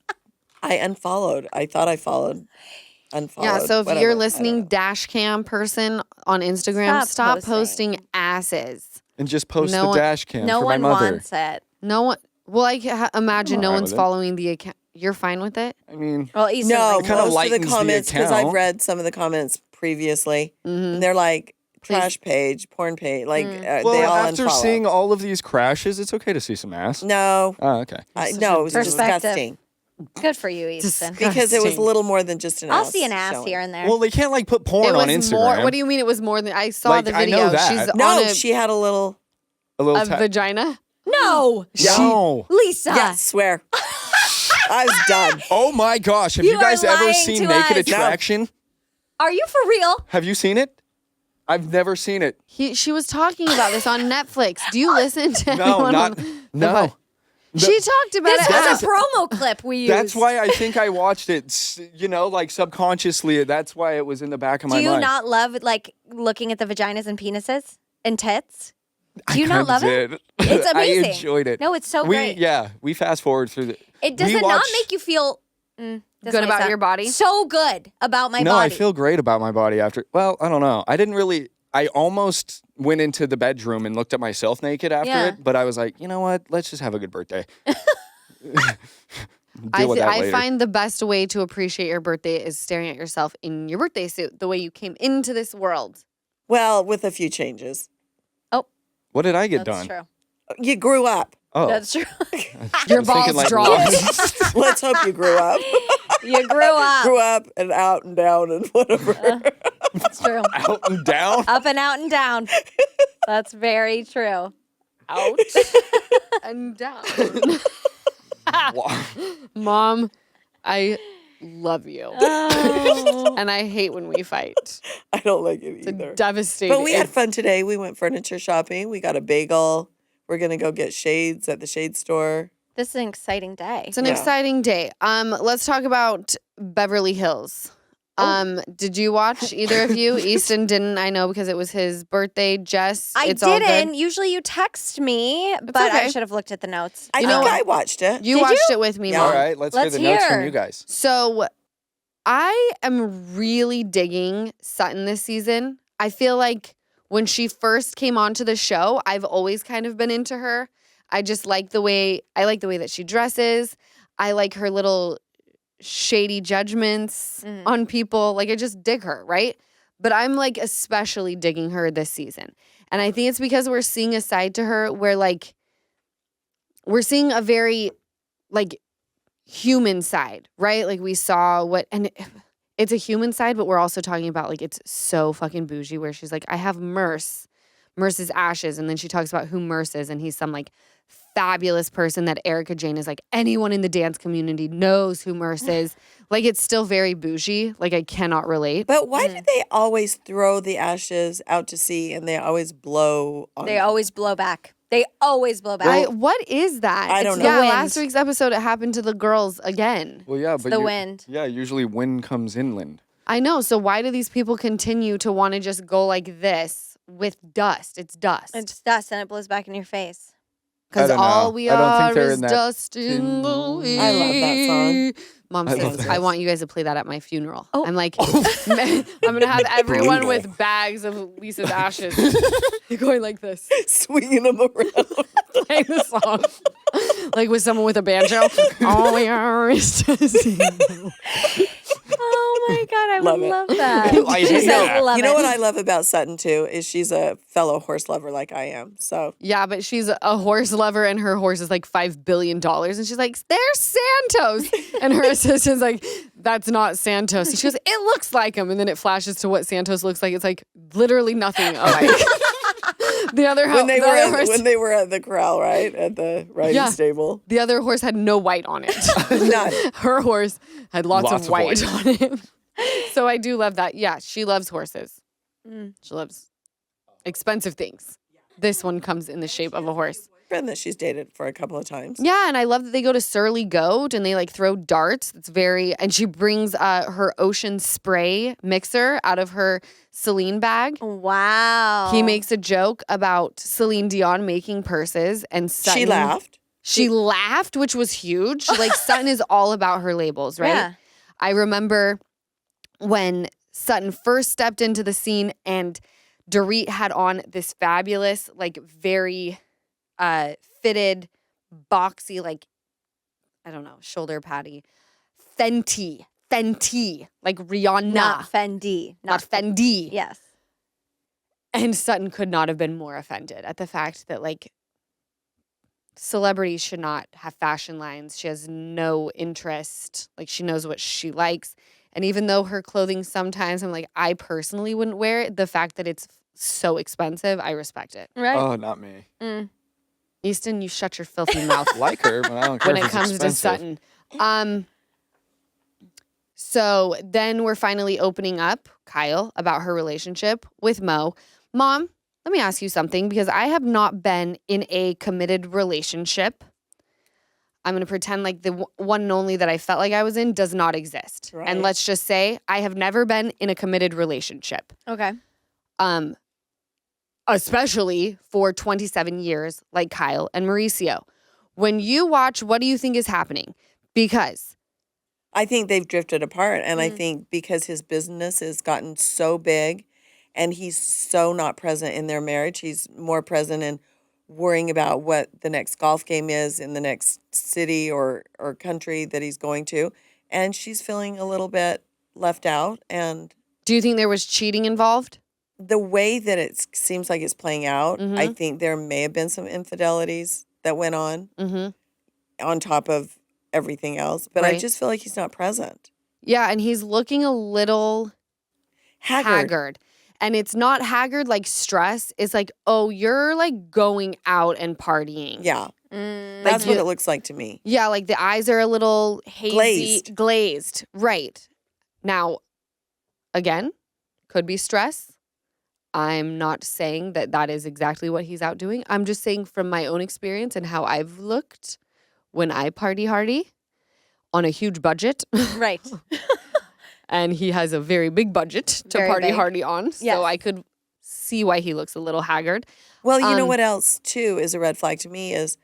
I unfollowed. I thought I followed. Unfollowed. Yeah, so if whatever. you're I don't listening, know. dash cam person on Instagram, stop posting. posting asses. And just post No the one- dash cam No for one my mother. wants it. No one. Well, I can imagine no alright one's with it. following the account. You're fine with it? I mean, Well, Easton, No, like, kinda most of the lightens the comments because I've account. read some of the comments previously, Mm-hmm. and they're like trash page, porn page, like well, they all after unfollow. seeing all of these crashes, it's okay to see some ass. No, Oh, okay. no, it was Perspective. disgusting good for you, Easton. because it was a Disgusting. little more than just an I'll ass. see an ass showing. here and there. Well, they can't like put porn It was on Instagram. more. What do you mean it was more than I saw Like, the I video? know that. She's No, on she had a little. a little a vagina. no, No. Lisa. Yeah, swear. I was done. Oh my gosh! Have You you guys are ever lying seen to Naked us. No. Attraction? Are you for real? Have you seen it? I've never seen it. She was talking about this on Netflix. Do you listen to No, anyone not on- no. She talked about This it. was a promo clip we used. That's why I think I watched it, like subconsciously. That's why it was in the back of my Do you mind. not love like looking at the vaginas and penises and tits? Do you not love it? It's amazing. I enjoyed it. No, it's so great. Yeah, we fast forward through the. Does it not make you feel this Good might about sound- your body? So good about my No, body. I feel great about my body after. Well, I don't know. I didn't really. I almost went into the bedroom and looked at myself naked after it, but I was like, you know what? Let's just have a good birthday. I find the best way to appreciate your birthday is staring at yourself in your birthday suit, the way you came into this world. Well, with a few changes. What did I get That's done? true. You grew up. Oh, That's true. Your I'm thinking balls like dropped. Let's hope you grew up. You grew up. Grew up and out and down and whatever. That's true. out and down. Up and out and down. That's very true. Out and down. Wow. Mom, I love you. Oh. And I hate when we fight. I don't like it It's either. devastating. But we had fun today. We went furniture shopping. We got a bagel. We're going to go get shades at the shade store. This is an exciting day. It's an Yeah. exciting day. Let's talk about Beverly Hills. Did you watch either of you? Easton didn't, I know, because it was his birthday. Jess, it's all didn't. good. Usually you text me, but I okay. should have looked at the notes. I You think know I watched it. You Did watched you? it with me, Yeah. Mom. All right, let's hear Let's the notes from hear. you guys. So I am really digging Sutton this season. I feel like when she first came onto the show, I've always kind of been into her. I just like the way that she dresses. I like her little shady judgments on people. Like I just dig her, right? But I'm like especially digging her this season. And I think it's because we're seeing a side to her where like we're seeing a very like human side, right? Like we saw it's a human side, but we're also talking about like it's so fucking bougie where she's like, I have Merce's ashes. And then she talks about who Merce is and he's some like fabulous person that Erica Jane is like, anyone in the dance community knows who Merce is. Like it's still very bougie. Like I cannot relate. But why do they always throw the ashes out to sea and they always blow on They them? always blow back. They always blow back. What is that? I don't know. Yeah, The wind. last week's episode it happened to the girls again. Well, yeah, but the wind. Yeah, usually wind comes inland. I know. So why do these people continue to want to just go like this with dust? It's dust. It's dust and it blows back in your face. Because I don't all know. we I don't are think they're is in that dust in the wind. I love that song. Mom I love sings. that. I want you guys to play that at my funeral. Oh. I'm like, I'm gonna have everyone Brutal. with bags of Lisa's ashes going like this, Swinging them around. playing the song, like with someone with a banjo. All we are is dust. in the Oh my God, I Love would it. love that. I She hate says that. love You know it. what I love about Sutton too is she's a fellow horse lover like I am. So Yeah, but she's a horse lover and her horse is like $5 billion. And she's like, they're Santos. And her assistant's like, that's not Santos. And she goes, it looks like him. And then it flashes to what Santos looks like. It's like literally nothing alike. The other when they horse, when they were at the corral, right? At the riding Yeah. stable. the other horse had no white on it. None. Her horse had lots Lots of of white white. on it. So I do love that. Yeah, she loves horses. She loves expensive things. This one comes in the shape of a horse. Friend that she's dated for a couple of times. Yeah, and I love that they go to Surly Goat and they like throw darts. It's very, and she brings her ocean spray mixer out of her Celine bag. Wow. He makes a joke about Celine Dion making purses and Sutton. She laughed. She laughed, which was huge. Like Sutton is all about her labels, right? Yeah. I remember when Sutton first stepped into the scene and Dorit had on this fabulous, like very fitted, boxy, like, I don't know, shoulder patty. Fenty, like Rihanna. Not Fendi. Not Fendi. Yes. And Sutton could not have been more offended at the fact that, like, celebrities should not have fashion lines. She has no interest. Like, she knows what she likes. And even though her clothing sometimes, I'm like, I personally wouldn't wear it, the fact that it's so expensive, I respect it. Right? Oh, not me. Easton, you shut your filthy mouth Like her, but I don't care when if it it's comes to expensive. Sutton. So then we're finally opening up Kyle about her relationship with Mo. Mom, let me ask you something because I have not been in a committed relationship. I'm going to pretend like the one and only that I felt like I was in does not exist. Right. And let's just say I have never been in a committed relationship. Okay. Especially for 27 years like Kyle and Mauricio. When you watch, what do you think is happening? Because I think they've drifted apart. And I think because his business has gotten so big and he's so not present in their marriage, he's more present in worrying about what the next golf game is in the next city or country that he's going to. And she's feeling a little bit left out. And do you think there was cheating involved? the way that it seems like it's playing out, I think there may have been some infidelities that went on on top of everything else. But I just feel like he's not present. Yeah, and he's looking a little haggard. And it's not haggard like stress. It's like, oh, you're like going out and partying. Yeah. That's what it looks like to me. Yeah, like the eyes are a little hazy. Glazed. Right. Now, again, could be stress. I'm not saying that that is exactly what he's out doing. I'm just saying from my own experience and how I've looked when I party hardy on a huge budget. Right. And he has a very big budget to Very party big. hardy on. So Yes. I could see why he looks a little haggard. Well, you know what else, too, is a red flag to me is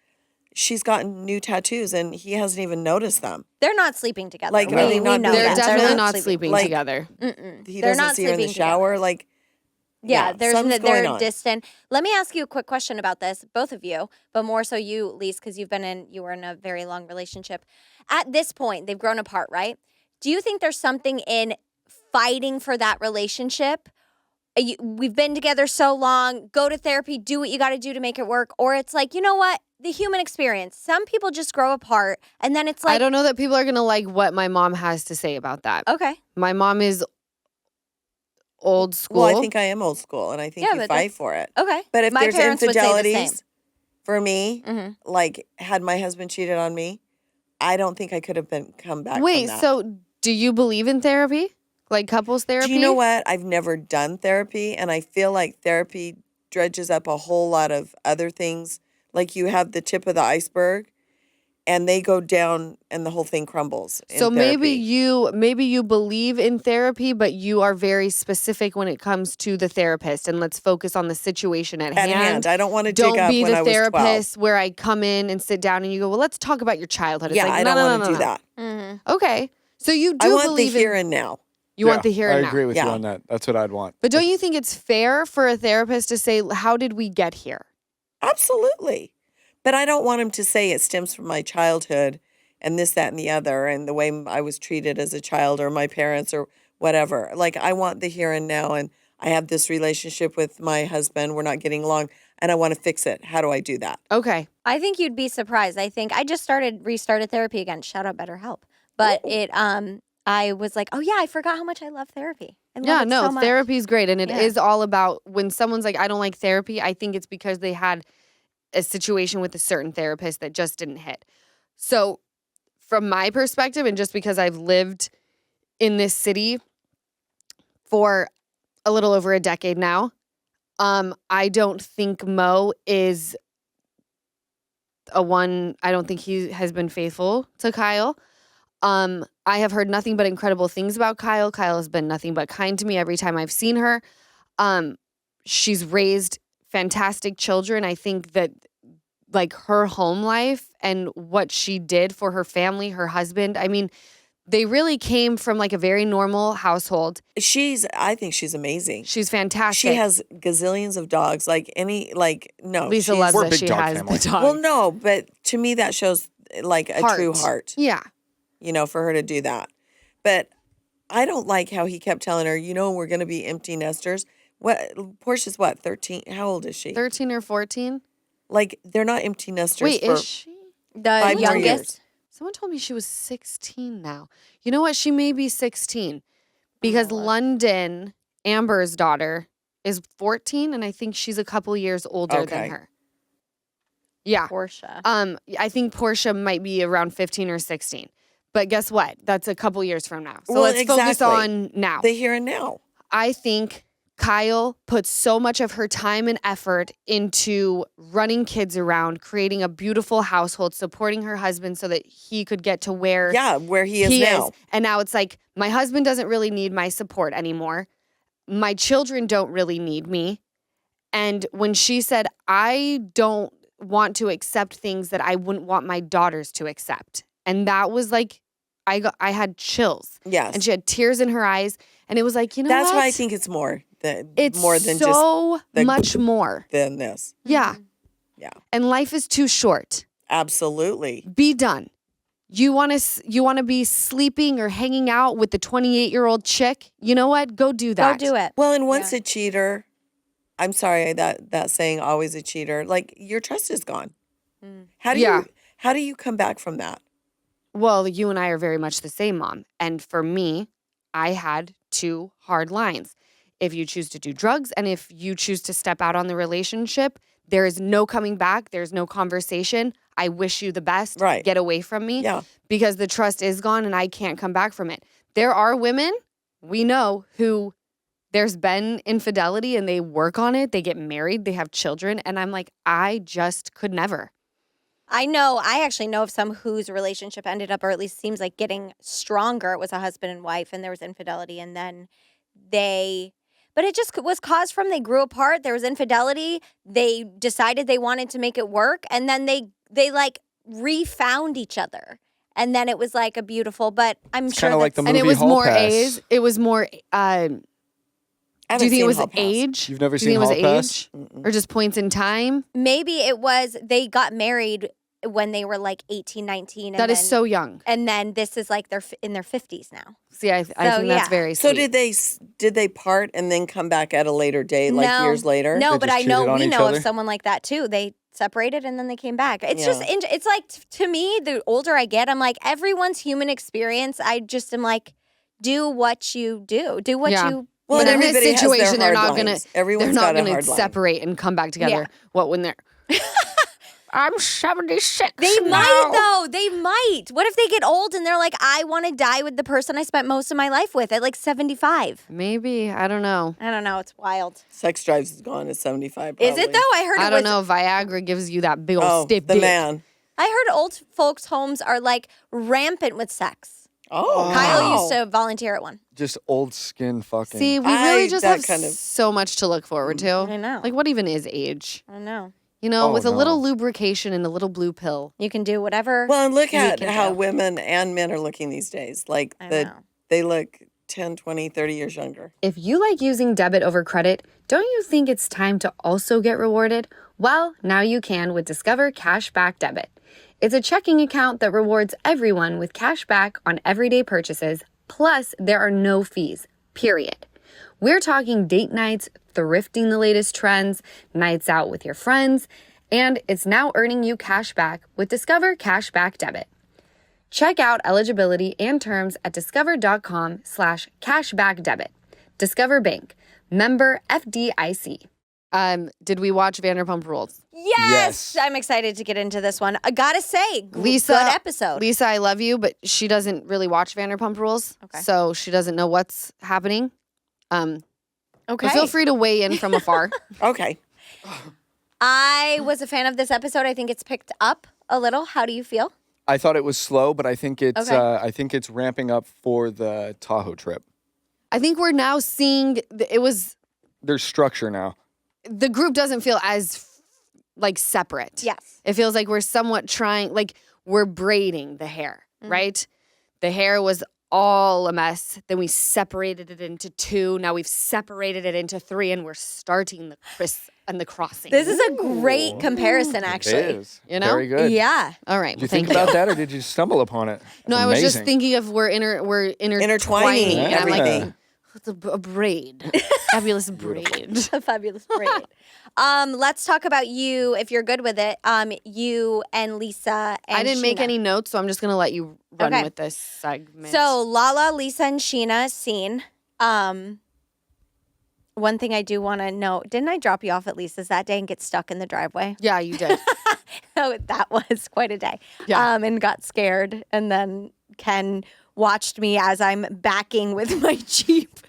she's gotten new tattoos and he hasn't even noticed them. They're not sleeping together. Like, we, are they we not know doing They're that. definitely not sleeping Like- together. He They're doesn't not see her in the sleeping shower. together. Like, Yeah, something's going they're on. distant. Let me ask you a quick question about this, both of you, but more so you, Lise, because you were in a very long relationship. At this point, they've grown apart, right? Do you think there's something in fighting for that relationship? We've been together so long, go to therapy, do what you got to do to make it work. Or it's like, you know what? The human experience. Some people just grow apart and then it's like, I don't know that people are going to like what my mom has to say about that. okay. My mom is old school. well, I think I am old school and I think Yeah, you but fight for it. Okay. But if My there's parents would say the same. infidelities, for me, like, had my husband cheated on me, I don't think I could have come back Wait, from that. so do you believe in therapy? Like couples therapy? Do you know what? I've never done therapy, and I feel like therapy dredges up a whole lot of other things. Like you have the tip of the iceberg, and they go down, and the whole thing crumbles. in So maybe therapy. you believe in therapy, but you are very specific when it comes to the therapist. And let's focus on the situation at hand. I don't want to Don't dig up be when the I was 12. therapist where I come in and sit down and you go, well, let's talk about your childhood. It's Yeah, like, I no, don't no, want no, to no, do no. that. Okay. So you do I want the believe here in and now. you want the here and I now. agree with you Yeah. on that. That's what I'd want. But don't you think it's fair for a therapist to say, how did we get here? Absolutely. But I don't want him to say it stems from my childhood and this, that, and the other, and the way I was treated as a child or my parents or whatever. Like, I want the here and now, and I have this relationship with my husband. We're not getting along, and I want to fix it. How do I do that? Okay. I think you'd be surprised. I think I just restarted therapy again. Shout out BetterHelp. But I was like, oh yeah, I forgot how much I love therapy. I love Yeah, it no, so much. therapy's great. And it is Yeah. all about when someone's like, I don't like therapy, I think it's because they had a situation with a certain therapist that just didn't hit. So from my perspective, and just because I've lived in this city for a little over a decade now, I don't think Mo is I don't think he has been faithful to Kyle. I have heard nothing but incredible things about Kyle. Kyle has been nothing but kind to me every time I've seen her. She's raised fantastic children. I think that like her home life and what she did for her family, her husband, I mean, they really came from like a very normal household. I think she's amazing. She's fantastic. She has gazillions of dogs. No. Lisa she's- loves We're a that big she dog has family. the dog. Well, no, but to me that shows like a true heart, Yeah. for her to do that. But I don't like how he kept telling her, we're going to be empty nesters. Portia's what, 13? How old is she? 13 or 14. Like, they're not empty nesters. Wait, for is she? The 5 more youngest. years. Someone told me she was 16 now. You know what? She may be 16 because London, Amber's daughter, is 14, and I think she's a couple years older Okay. than her. Yeah. Portia. I think Portia might be around 15 or 16. But guess what? That's a couple years from now. So Well, let's focus exactly. on now. The here and now. I think Kyle put so much of her time and effort into running kids around, creating a beautiful household, supporting her husband so that he could get to where he is now. And now it's like, my husband doesn't really need my support anymore. My children don't really need me. And when she said, I don't want to accept things that I wouldn't want my daughters to accept. And that was like, I had chills. Yes. And she had tears in her eyes. And it was like, you know That's what? why I think it's more than so just much more than this. Yeah. Yeah. And life is too short. Absolutely. Be done. You want to be sleeping or hanging out with the 28-year-old chick? You know what? Go do that. Go do it. Well, and once a cheater, I'm sorry that saying always a cheater, like your trust is gone. How do you come back from that? Well, you and I are very much the same, Mom. And for me, I had 2 hard lines. If you choose to do drugs and if you choose to step out on the relationship, there is no coming back. There's no conversation. I wish you the best. Right. Get away from me. Yeah. Because the trust is gone and I can't come back from it. There are women we know who there's been infidelity and they work on it. They get married. They have children. And I'm like, I just could never. I actually know of some whose relationship ended up, or at least seems like getting stronger. It was a husband and wife and there was infidelity, and then but it just was caused from they grew apart. There was infidelity. They decided they wanted to make it work, and then they like refound each other. And then it was like a beautiful, but I'm sure kind of like the movie and it was Hall more Pass. age. It was more do you think it was age? You've never Do you seen think it Hall was Pass? age? Or just points in time? maybe it was they got married when they were like 18, 19. That is so young. And then this is like they're in their 50s now. See, I think that's yeah. very sweet. So did they part and then come back at a later date, like years later? No, They but just I know cheated on we each know other? of someone like that too. They separated and then they came back. It's Yeah. just it's like to me, the older I get, I'm like everyone's human experience. I just am like, do what you do. Do what Yeah. you. Well, but in and this everybody has their situation, they're hard not gonna lines. Everyone's they're not got a gonna hard line. separate and come back together. Yeah. What when they're I'm 76. They now. might though. They might. What if they get old and they're like, I want to die with the person I spent most of my life with at like 75? Maybe. I don't know. I don't know. It's wild. Sex drives is gone at 75. Is it probably. though? I heard it I don't was. know. Viagra gives you that big old Oh, stiff the dick. man. I heard old folks' homes are like rampant with sex. Oh, Kyle wow. used to volunteer at one. Just old skin fucking. See, we really just that have kind of- so much to look forward to. I know. Like, what even is age? I know. You know, Oh, with a no. little lubrication and a little blue pill. You can do whatever. Well, and look you at can how do. women and men are looking these days. Like I know. they look 10, 20, 30 years younger. If you like using debit over credit, don't you think it's time to also get rewarded? Well, now you can with Discover Cashback Debit. It's a checking account that rewards everyone with cash back on everyday purchases, plus there are no fees, period. We're talking date nights, thrifting the latest trends, nights out with your friends, and it's now earning you cash back with Discover Cashback Debit. Check out eligibility and terms at discover.com/cashbackdebit. Discover Bank, member FDIC. Did we watch Vanderpump Rules? Yes! Yes. I'm excited to get into this one. I gotta say, Lisa, good episode. Lisa, I love you, but she doesn't really watch Vanderpump Rules. Okay. So she doesn't know what's happening. Okay. But feel free to weigh in from afar. Okay. I was a fan of this episode. I think it's picked up a little. How do you feel? I thought it was slow, but I think it's Okay. ramping up for the Tahoe trip. I think we're now seeing There's structure now. the group doesn't feel as like separate. Yes. It feels like we're somewhat trying, like we're braiding the hair, right? The hair was all a mess. Then we separated it into 2. Now we've separated it into 3, and we're starting the criss and the crossing. This is a great comparison, actually. It is. You know? Very good. Yeah. All right. Did you thank think about that, or did you stumble upon it? No, It's I was just amazing. thinking of we're intertwining. Intertwining and I'm like, everything. it's a braid, fabulous braid. A fabulous braid. Let's talk about you, if you're good with it. You and Lisa and I didn't make Sheena. any notes, so I'm just gonna let you run Okay. with this segment. So Lala, Lisa, and Sheena scene. One thing I do want to know, didn't I drop you off at Lisa's that day and get stuck in the driveway? yeah, you did. Oh, that was quite a day. Yeah. And got scared. And then Ken watched me as I'm backing with my Jeep.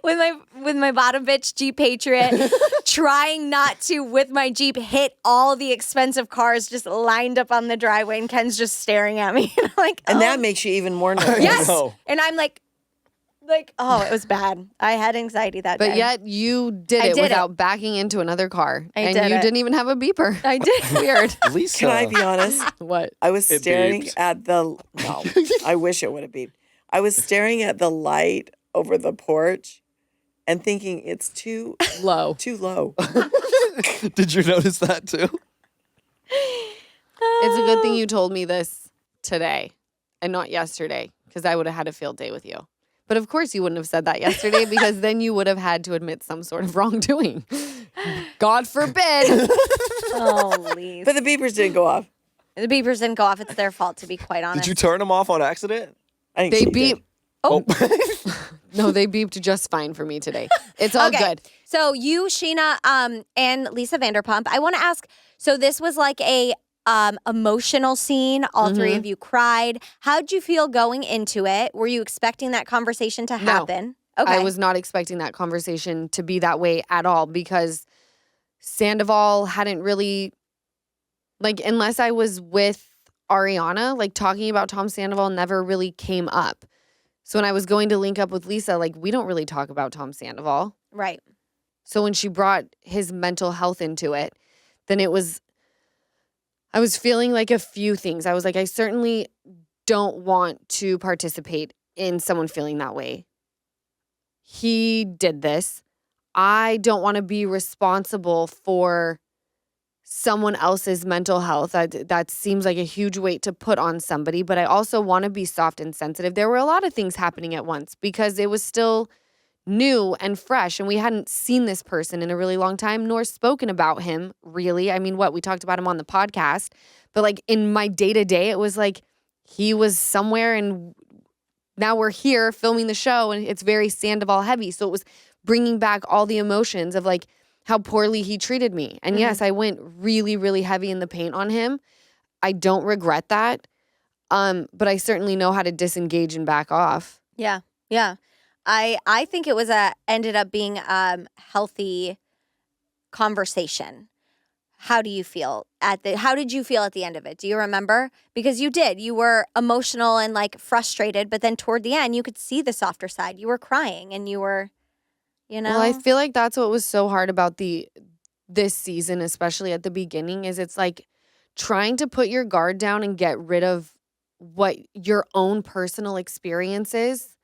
with my bottom bitch Jeep Patriot, trying not to, with my Jeep, hit all the expensive cars just lined up on the driveway, and Ken's just staring at me. And that makes you even more nervous. yes. know. And I'm like, oh, it was bad. I had anxiety that day. But yet you did it without backing into another car. And you didn't even have a beeper. I did. Weird. Lisa. Can I be honest? What? I was It staring beeped. at the, no, I wish it would have beeped. I was staring at the light over the porch and thinking it's too Low. low. Did you notice that too? It's a good thing you told me this today and not yesterday, because I would have had a field day with you. But of course you wouldn't have said that yesterday, because then you would have had to admit some sort of wrongdoing. God forbid. Oh, Lise. But the beepers didn't go off. The beepers didn't go off. It's their fault, to be quite honest. Did you turn them off on accident? I think They she did. beep. Oh. No, they beeped just fine for me today. It's all Okay. good. So you, Sheena, and Lisa Vanderpump, I want to ask, so this was like a emotional scene. All three of you cried. How'd you feel going into it? Were you expecting that conversation to happen? Okay. I was not expecting that conversation to be that way at all, because Sandoval hadn't really, like, unless I was with Ariana, like, talking about Tom Sandoval never really came up. So when I was going to link up with Lisa, like, we don't really talk about Tom Sandoval. Right. So when she brought his mental health into it, then I was feeling like a few things. I was like, I certainly don't want to participate in someone feeling that way. He did this. I don't want to be responsible for someone else's mental health. That seems like a huge weight to put on somebody, but I also want to be soft and sensitive. There were a lot of things happening at once because it was still new and fresh, and we hadn't seen this person in a really long time, nor spoken about him, really. I mean, we talked about him on the podcast, but like in my day-to-day, it was like he was somewhere and now we're here filming the show and it's very Sandoval heavy. So it was bringing back all the emotions of like how poorly he treated me. And yes, I went really, really heavy in the paint on him. I don't regret that. But I certainly know how to disengage and back off. Yeah. Yeah. I think it was ended up being healthy conversation. How do you feel how did you feel at the end of it? Do you remember? Because you were emotional and like frustrated, but then toward the end you could see the softer side. You were crying and you were, Well, I feel like that's what was so hard about this season, especially at the beginning, is it's like trying to put your guard down and get rid of what your own personal experience is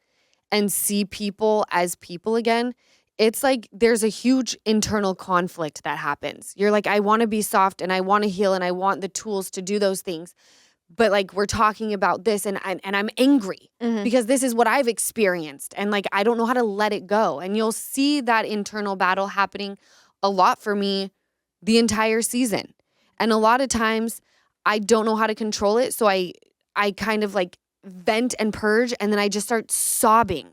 and see people as people again. It's like there's a huge internal conflict that happens. You're like, I want to be soft and I want to heal and I want the tools to do those things. But like we're talking about this and I'm angry because this is what I've experienced. And like, I don't know how to let it go. And you'll see that internal battle happening a lot for me the entire season. And a lot of times I don't know how to control it. So I kind of like vent and purge and then I just start sobbing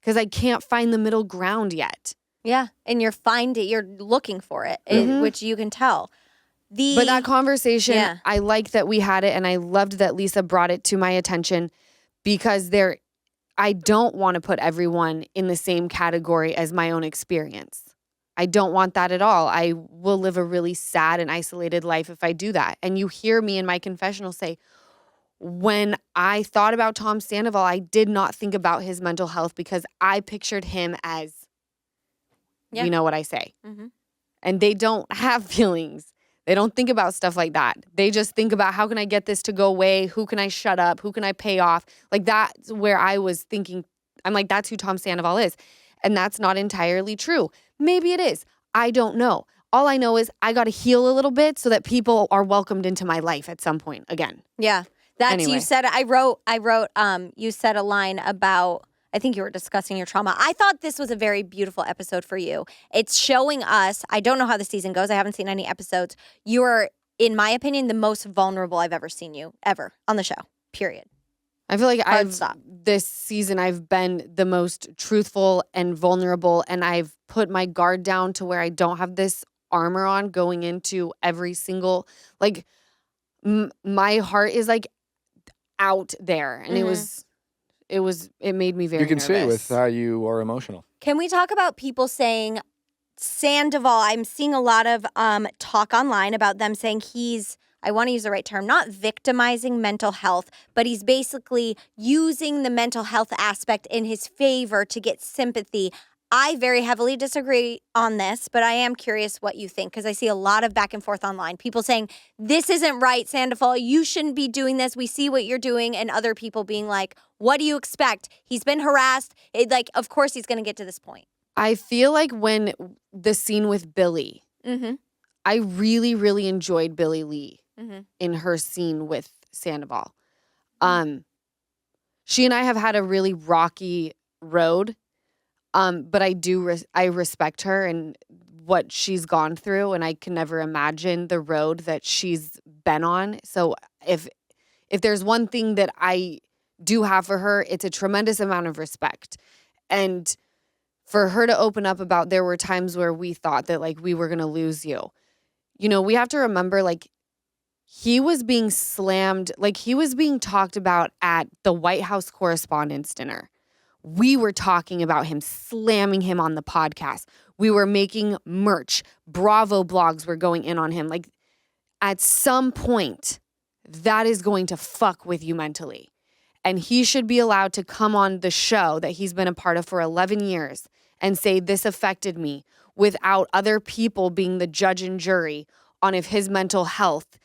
because I can't find the middle ground yet. Yeah. And you're looking for it, which you can tell. But that conversation, I like that we had it, and I loved that Lisa brought it to my attention because I don't want to put everyone in the same category as my own experience. I don't want that at all. I will live a really sad and isolated life if I do that. And you hear me in my confessional say, when I thought about Tom Sandoval, I did not think about his mental health because I pictured him as, you know what I say. And they don't have feelings. They don't think about stuff like that. They just think about how can I get this to go away? Who can I shut up? Who can I pay off? Like that's where I was thinking. I'm like, that's who Tom Sandoval is. And that's not entirely true. Maybe it is. I don't know. All I know is I got to heal a little bit so that people are welcomed into my life at some point again. Yeah. That's, Anyway. you said, I wrote, you said a line about, I think you were discussing your trauma. I thought this was a very beautiful episode for you. It's showing us, I don't know how the season goes. I haven't seen any episodes. You are, in my opinion, the most vulnerable I've ever seen you ever on the show, period. I feel like Stop. this season I've been the most truthful and vulnerable, and I've put my guard down to where I don't have this armor on going into every single, like my heart is like out there. And it was it made me very You can see nervous. with how you are emotional. Can we talk about people saying Sandoval? I'm seeing a lot of talk online about them saying he's, I want to use the right term, not victimizing mental health, but he's basically using the mental health aspect in his favor to get sympathy. I very heavily disagree on this, but I am curious what you think because I see a lot of back and forth online. People saying, this isn't right, Sandoval. You shouldn't be doing this. We see what you're doing. And other people being like, what do you expect? He's been harassed. Of course he's going to get to this point. I feel like when the scene with Billy, I really, really enjoyed Billy Lee in her scene with Sandoval. She and I have had a really rocky road. But I respect her and what she's gone through, and I can never imagine the road that she's been on. So if there's one thing that I do have for her, it's a tremendous amount of respect. And for her to open up about there were times where we thought that like we were going to lose you. You know, we have to remember like he was being slammed, like he was being talked about at the White House Correspondents' Dinner. We were talking about him, slamming him on the podcast. We were making merch. Bravo blogs were going in on him. Like, at some point, that is going to fuck with you mentally. And he should be allowed to come on the show that he's been a part of for 11 years and say, this affected me, without other people being the judge and jury on if his mental health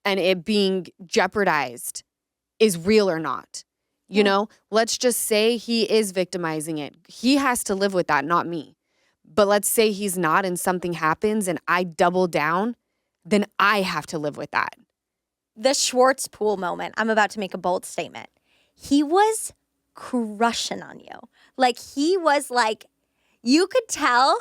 and it being jeopardized is real or not. You know, let's just say he is victimizing it. He has to live with that, not me. But let's say he's not and something happens and I double down, then I have to live with that. The Schwartz pool moment. I'm about to make a bold statement. He was crushing on you. Like, he was like, you could tell.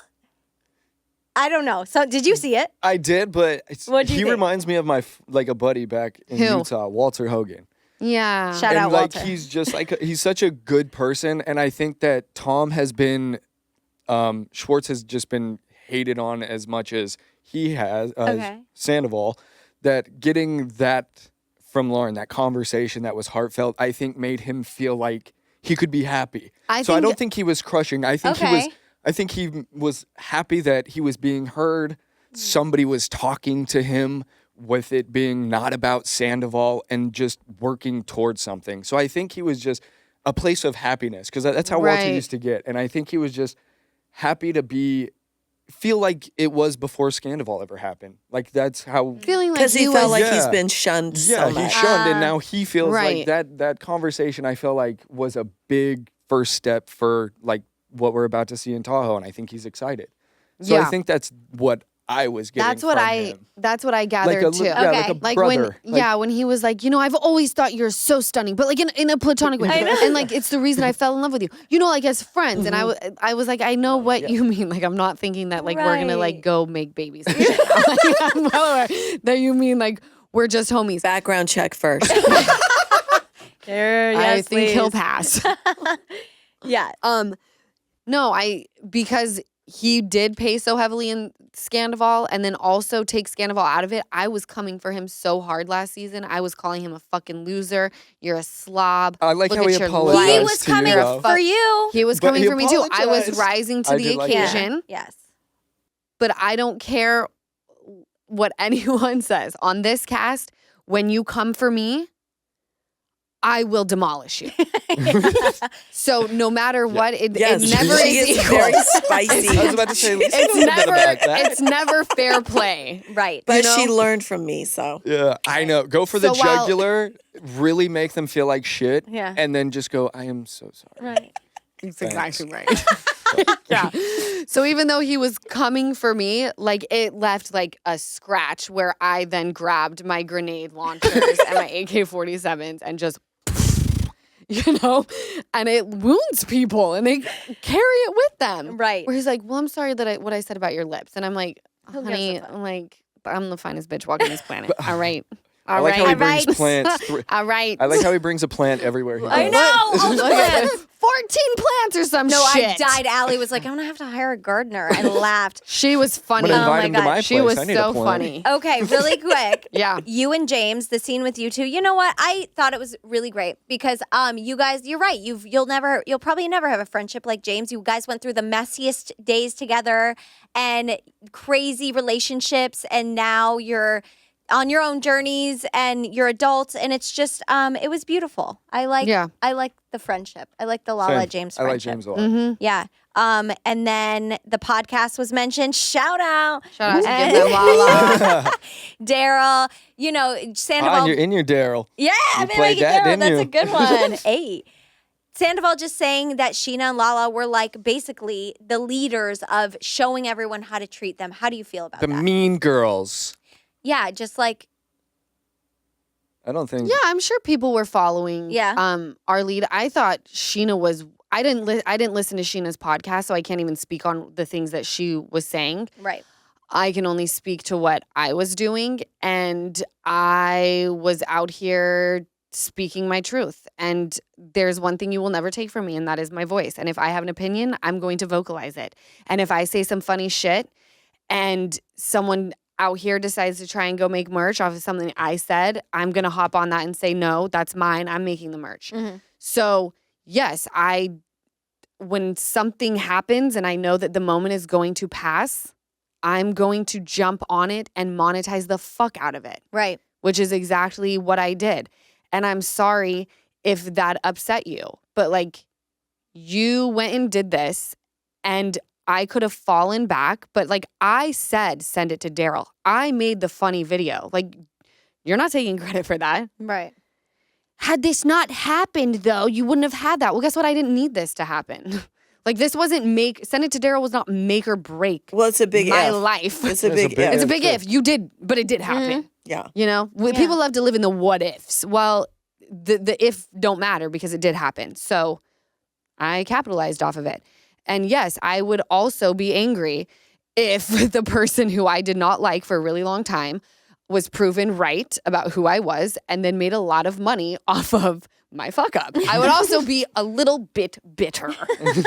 I don't know. So did you see it? I did, but What'd you he think? reminds me of a buddy back in Who? Utah, Walter Hogan. Yeah. Shout out, And like Walter. he's just like he's such a good person, and I think that Tom has been Schwartz has just been hated on as much as he has Sandoval. That getting that from Lauren, that conversation that was heartfelt, I think made him feel like he could be happy. I don't think he was crushing. I think he was happy that he was being heard. Somebody was talking to him, with it being not about Sandoval and just working towards something. So I think he was just a place of happiness because that's how Walter used to get. And I think he was just happy to feel like it was before Sandoval ever happened. Like that's how. Feeling like Because he was, felt like he's been shunned so much. He's shunned, and now he feels Right. like that conversation I feel like was a big first step for like what we're about to see in Tahoe, and I think he's excited. So I think that's what I was getting That's what from I him. that's what I gathered too. Yeah, like a Like brother. when he was like, you know, I've always thought you're so stunning, but like in a platonic way. And like it's the reason I fell in love with you. You know, like as friends. And I was like, I know what you mean. Like I'm not thinking that like we're gonna like go make babies. And shit. Like, I'm well aware that you mean like we're just homies. Background check first. I think he'll pass. Yeah. No, because he did pay so heavily in Sandoval and then also take Sandoval out of it. I was coming for him so hard last season. I was calling him a fucking loser. You're a slob. I like Look how at he your apologized life. He was to you, coming though. for you. He was But coming he for me too. I was apologized. rising to I the did like that. occasion. Yes. But I don't care what anyone says. On this cast, when you come for me, I will demolish you. So no matter what, it Yes, never she is is equal. very spicy. I was about to say, let's say a It's little bit never, about that. it's never fair play. Right. But you know? she learned from me, so. Yeah, I know. Go for the So while- jugular, really make them feel like shit, Yeah. and then just go, I am so sorry. Right. That's exactly right. Yeah. So even though he was coming for me, like it left like a scratch where I then grabbed my grenade launchers and my AK-47s and just, you know, and it wounds people and they carry it with them. Right. Where he's like, well, I'm sorry that what I said about your lips. And I'm like, Who gives honey, a fuck? I'm like, I'm the finest bitch walking this planet. All right. I All like right. how he All brings right. plants. All right. I like how he brings a plant everywhere he goes. I know. Look at this. 14 plants or some No, shit. I died. Allie was like, I'm gonna have to hire a gardener. I laughed. She was funny. I'm gonna invite my him to God. my She place. was I need a so plant. funny. Okay, really quick. Yeah. You and James, the scene with you two. You know what? I thought it was really great because you guys, you're right. You'll probably never have a friendship like James. You guys went through the messiest days together and crazy relationships, and now you're on your own journeys and you're adults, and it's just it was beautiful. I like the friendship. I like the Lala Same. James I like friendship. James a lot. Yeah. And then the podcast was mentioned. Shout out. Shout out to And- Give Them Lala. Daryl, Sandoval. You're in your Daryl. Yeah, You I've been played making that, Daryl. didn't That's you? a good one. Hey. Sandoval just saying that Sheena and Lala were like basically the leaders of showing everyone how to treat them. How do you feel about The that? mean girls. Yeah, just like, I don't think. Yeah, I'm sure people were following Yeah. our lead. I thought Sheena was I didn't listen to Sheena's podcast, so I can't even speak on the things that she was saying. right. I can only speak to what I was doing, and I was out here speaking my truth. And there's one thing you will never take from me, and that is my voice. And if I have an opinion, I'm going to vocalize it. And if I say some funny shit and someone out here decides to try and go make merch off of something I said, I'm going to hop on that and say, no, that's mine. I'm making the merch. Mhm. So yes, when something happens and I know that the moment is going to pass, I'm going to jump on it and monetize the fuck out of it, Right. which is exactly what I did. And I'm sorry if that upset you, but like you went and did this and I could have fallen back, but like I said, send it to Daryl. I made the funny video. Like you're not taking credit for that. Right. Had this not happened though, you wouldn't have had that. Well, guess what? I didn't need this to happen. Like this wasn't send it to Daryl was not make or break Well, it's a big my if. life. It's a big if. It's a if, big too. if. You did, but it did happen. Yeah. You know, people love to live in the what ifs. Well, the if don't matter because it did happen. So I capitalized off of it. And yes, I would also be angry if the person who I did not like for a really long time was proven right about who I was and then made a lot of money off of my fuck up. I would also be a little bit bitter.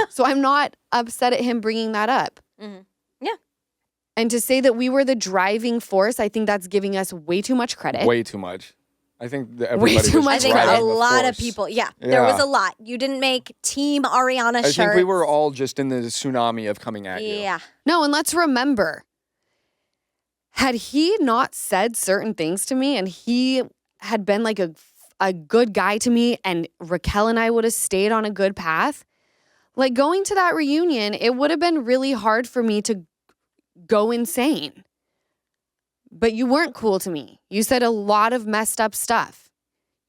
So I'm not upset at him bringing that up. Mhm. Yeah. And to say that we were the driving force, I think that's giving us way too much credit. Way too much. I think that everybody too was much I think credit. a driving the lot of force. people. Yeah. There was Yeah. a lot. You didn't make Team Ariana I shirts. think we were all just in the tsunami of coming at you. Yeah. No, and let's remember, had he not said certain things to me and he had been like a good guy to me and Raquel and I would have stayed on a good path, like going to that reunion, it would have been really hard for me to go insane. But you weren't cool to me. You said a lot of messed up stuff.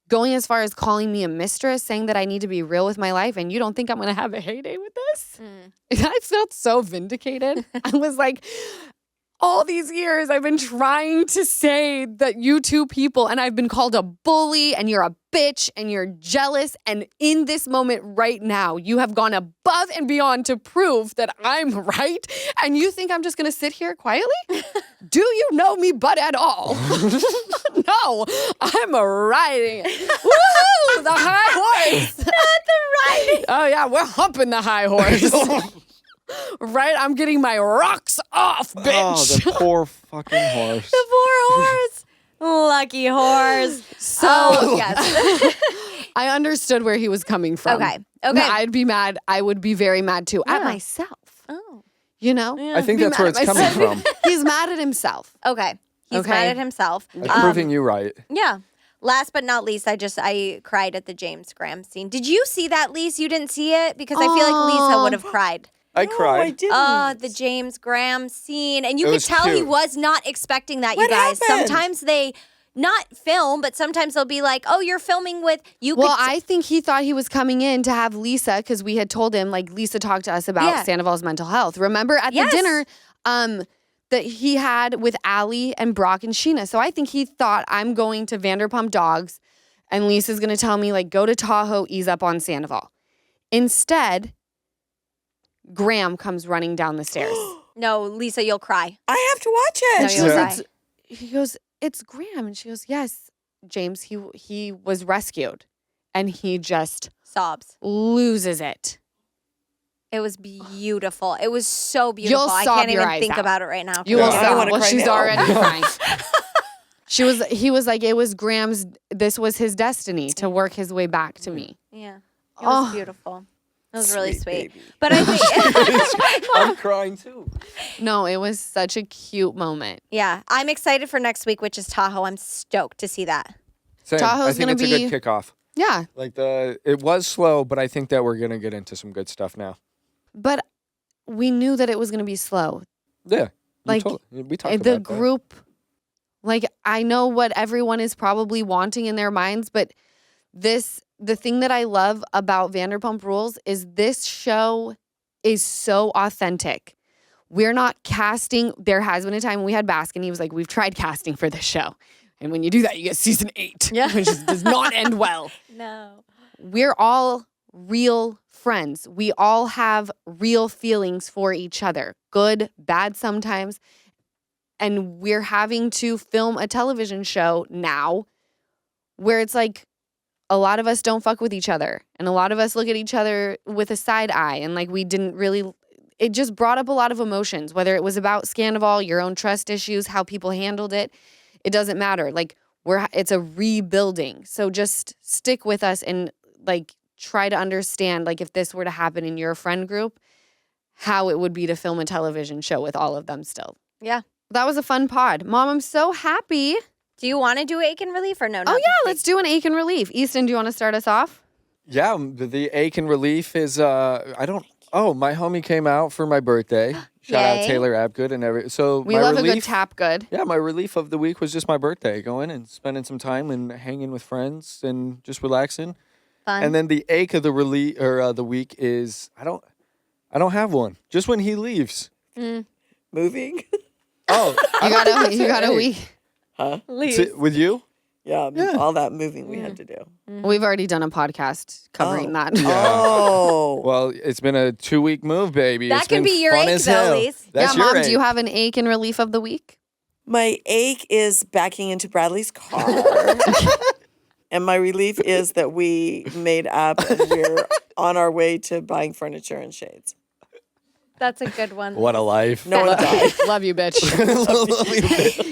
Going as far as calling me a mistress, saying that I need to be real with my life, and you don't think I'm going to have a heyday with this? I felt so vindicated. I was like, all these years I've been trying to say that you two people, and I've been called a bully, and you're a bitch, and you're jealous, and in this moment right now, you have gone above and beyond to prove that I'm right, and you think I'm just going to sit here quietly? Do you know me but at all? No, I'm riding it. Woohoo! The high horse. Not the riding. Oh yeah, we're humping the high horse. Right? I'm getting my rocks off, Oh, bitch. the poor fucking horse. The poor horse. Lucky horse. So Yes. I understood where he was coming from. Okay. No, Okay. I'd be mad. I would be very mad too. At Yeah. myself. Oh. You know? I think Be that's mad where at it's coming myself. from. He's mad at himself. Okay. He's Okay. mad at himself. It's proving you right. Yeah. Last but not least, I cried at the James Graham scene. Did you see that, Lisa? You didn't see it? Because I feel like Lisa would have cried. I No, cried. I didn't. The James Graham scene. And you It could was tell he cute. was not expecting that, you What guys. happened? Sometimes they not film, but sometimes they'll be like, oh, you're filming with you. Well, could I think he thought he was coming in to have Lisa because we had told him, like, Lisa talked to us about Yeah. Sandoval's mental health. Remember at Yes. the dinner that he had with Allie and Brock and Sheena. So I think he thought, I'm going to Vanderpump Dogs and Lisa's going to tell me, like, go to Tahoe, ease up on Sandoval. Instead, Graham comes running down the stairs. No, Lisa, you'll cry. I have to watch No, it. you'll goes, cry. He goes, it's Graham. And she goes, yes, James, he was rescued. and he just Sobs. loses it. It was beautiful. It was so beautiful. You'll I sob can't your even eyes think out. about it right now. You will I sob. wanna Well, cry she's now. already crying. He was like, it was Graham's, this was his destiny to work his way back to me. Yeah. It was Oh. beautiful. It was really sweet. baby. But I think, I'm crying too. No, it was such a cute moment. yeah, I'm excited for next week, which is Tahoe. I'm stoked to see that. Same. Tahoe's I think gonna it's a be- good kickoff. Yeah. Like it was slow, but I think that we're gonna get into some good stuff now. But we knew that it was going to be slow. Yeah. Like, we talked about The that. group, like, I know what everyone is probably wanting in their minds, but the thing that I love about Vanderpump Rules is this show is so authentic. We're not casting. There has been a time when we had Baskin. He was like, we've tried casting for this show. And when you do that, you get season 8, which does not end well. No. We're all real friends. We all have real feelings for each other, good, bad sometimes. And we're having to film a television show now where it's like a lot of us don't fuck with each other. And a lot of us look at each other with a side eye. And like we didn't really, it just brought up a lot of emotions, whether it was about Scandival, your own trust issues, how people handled it. It doesn't matter. Like it's a rebuilding. So just stick with us and like try to understand, like if this were to happen in your friend group, how it would be to film a television show with all of them still. Yeah. That was a fun pod. Mom, I'm so happy. Do you want to do ache and relief or no? Oh, yeah, let's do an ache and relief. Easton, do you want to start us off? Yeah, the ache and relief is my homie came out for my birthday. Shout out Yay. Taylor Abgood and every. So We my love relief, a good tap good. Yeah, my relief of the week was just my birthday, going and spending some time and hanging with friends and just relaxing. Fun. And then the ache of the relief or the week is I don't have one. Just when he leaves. Moving? Oh, You got a week. Huh? with you? Yeah, all that moving we had to do. We've already done a podcast covering that. Oh. Well, it's been a 2-week move, baby. That It's can been be your fun ache, as though, hell. Lise. That's yeah, your Mom, do you ache. have an ache and relief of the week? My ache is backing into Bradley's car. And my relief is that we made up and we're on our way to buying furniture and shades. That's a good one. What a life. No one died. Love you, bitch.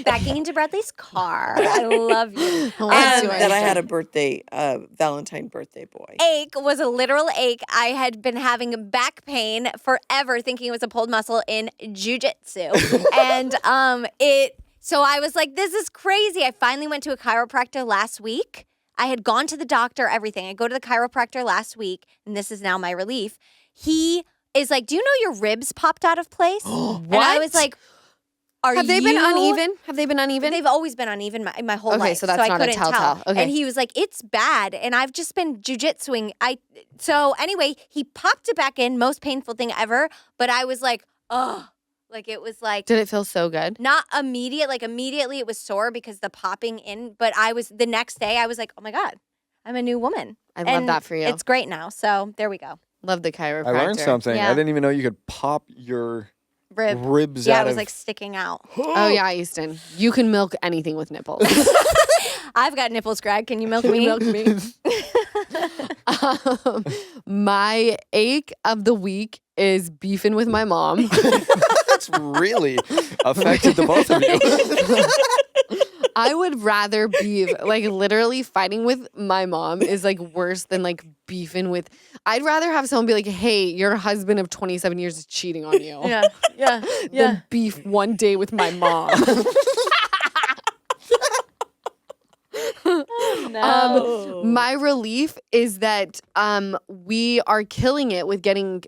Backing into Bradley's car. I love you. Let's And do it. that I had a Valentine birthday boy. Ache was a literal ache. I had been having back pain forever, thinking it was a pulled muscle in jujitsu, and So I was like, "This is crazy." I finally went to a chiropractor last week. I had gone to the doctor, everything. I go to the chiropractor last week, and this is now my relief. He is like, "Do you know your ribs popped out of place?" And I was like, Have they been uneven? Have they been uneven? They've always been uneven my whole Okay, life. so that's I not a couldn't telltale. tell. Okay. And he was like, "It's bad." And I've just been jujitsuing. So anyway, he popped it back in, most painful thing ever. But I was like, oh, like it was like Did it feel so good? not immediate. Like immediately it was sore because the popping in. But the next day I was like, oh my God, I'm a new woman. I love that for you. It's great now. So there we go. Love the chiropractor. I learned something. Yeah. I didn't even know you could pop your ribs Yeah, out it was of. like sticking out. Oh, yeah, Easton. You can milk anything with nipples. I've got nipples, Greg. Can you milk me? Milk me. My ache of the week is beefing with my mom. That's really affected the both of you. I would rather beef. Like literally fighting with my mom is like worse than like beefing with. I'd rather have someone be like, "Hey, your husband of 27 years is cheating on you." Yeah. Than beef one day with my mom. No. My relief is that we are killing it with getting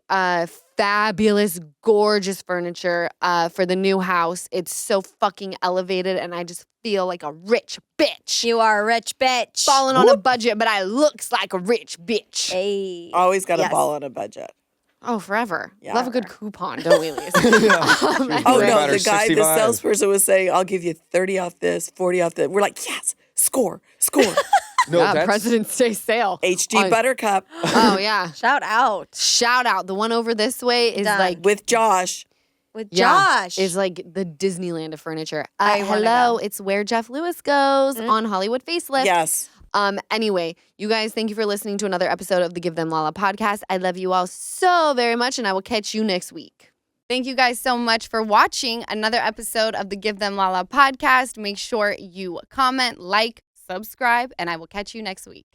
fabulous, gorgeous furniture for the new house. It's so fucking elevated, and I just feel like a rich bitch. You are a rich bitch. Falling on a budget, but I looks like a rich bitch. Hey. Always got Yes. a ball on a budget. Oh, forever. Yeah. Love a good coupon, don't we, Lise? Oh Right. no, About her the guy, the 65. salesperson was saying, "I'll give you 30 off this, 40 off that." We're like, "Yes, score." No, Yeah, that's President's Day sale. HD On- Buttercup Oh, yeah. Shout out Shout out. The one over this way is Done. like with Josh. with Yeah, Josh. is like the Disneyland of furniture. I wanna Hello, go. it's where Jeff Lewis goes on Hollywood Facelift. Yes. Anyway, you guys, thank you for listening to another episode of the Give Them Lala podcast. I love you all so very much, and I will catch you next week. Thank you guys so much for watching another episode of the Give Them Lala podcast. Make sure you comment, like, subscribe, and I will catch you next week.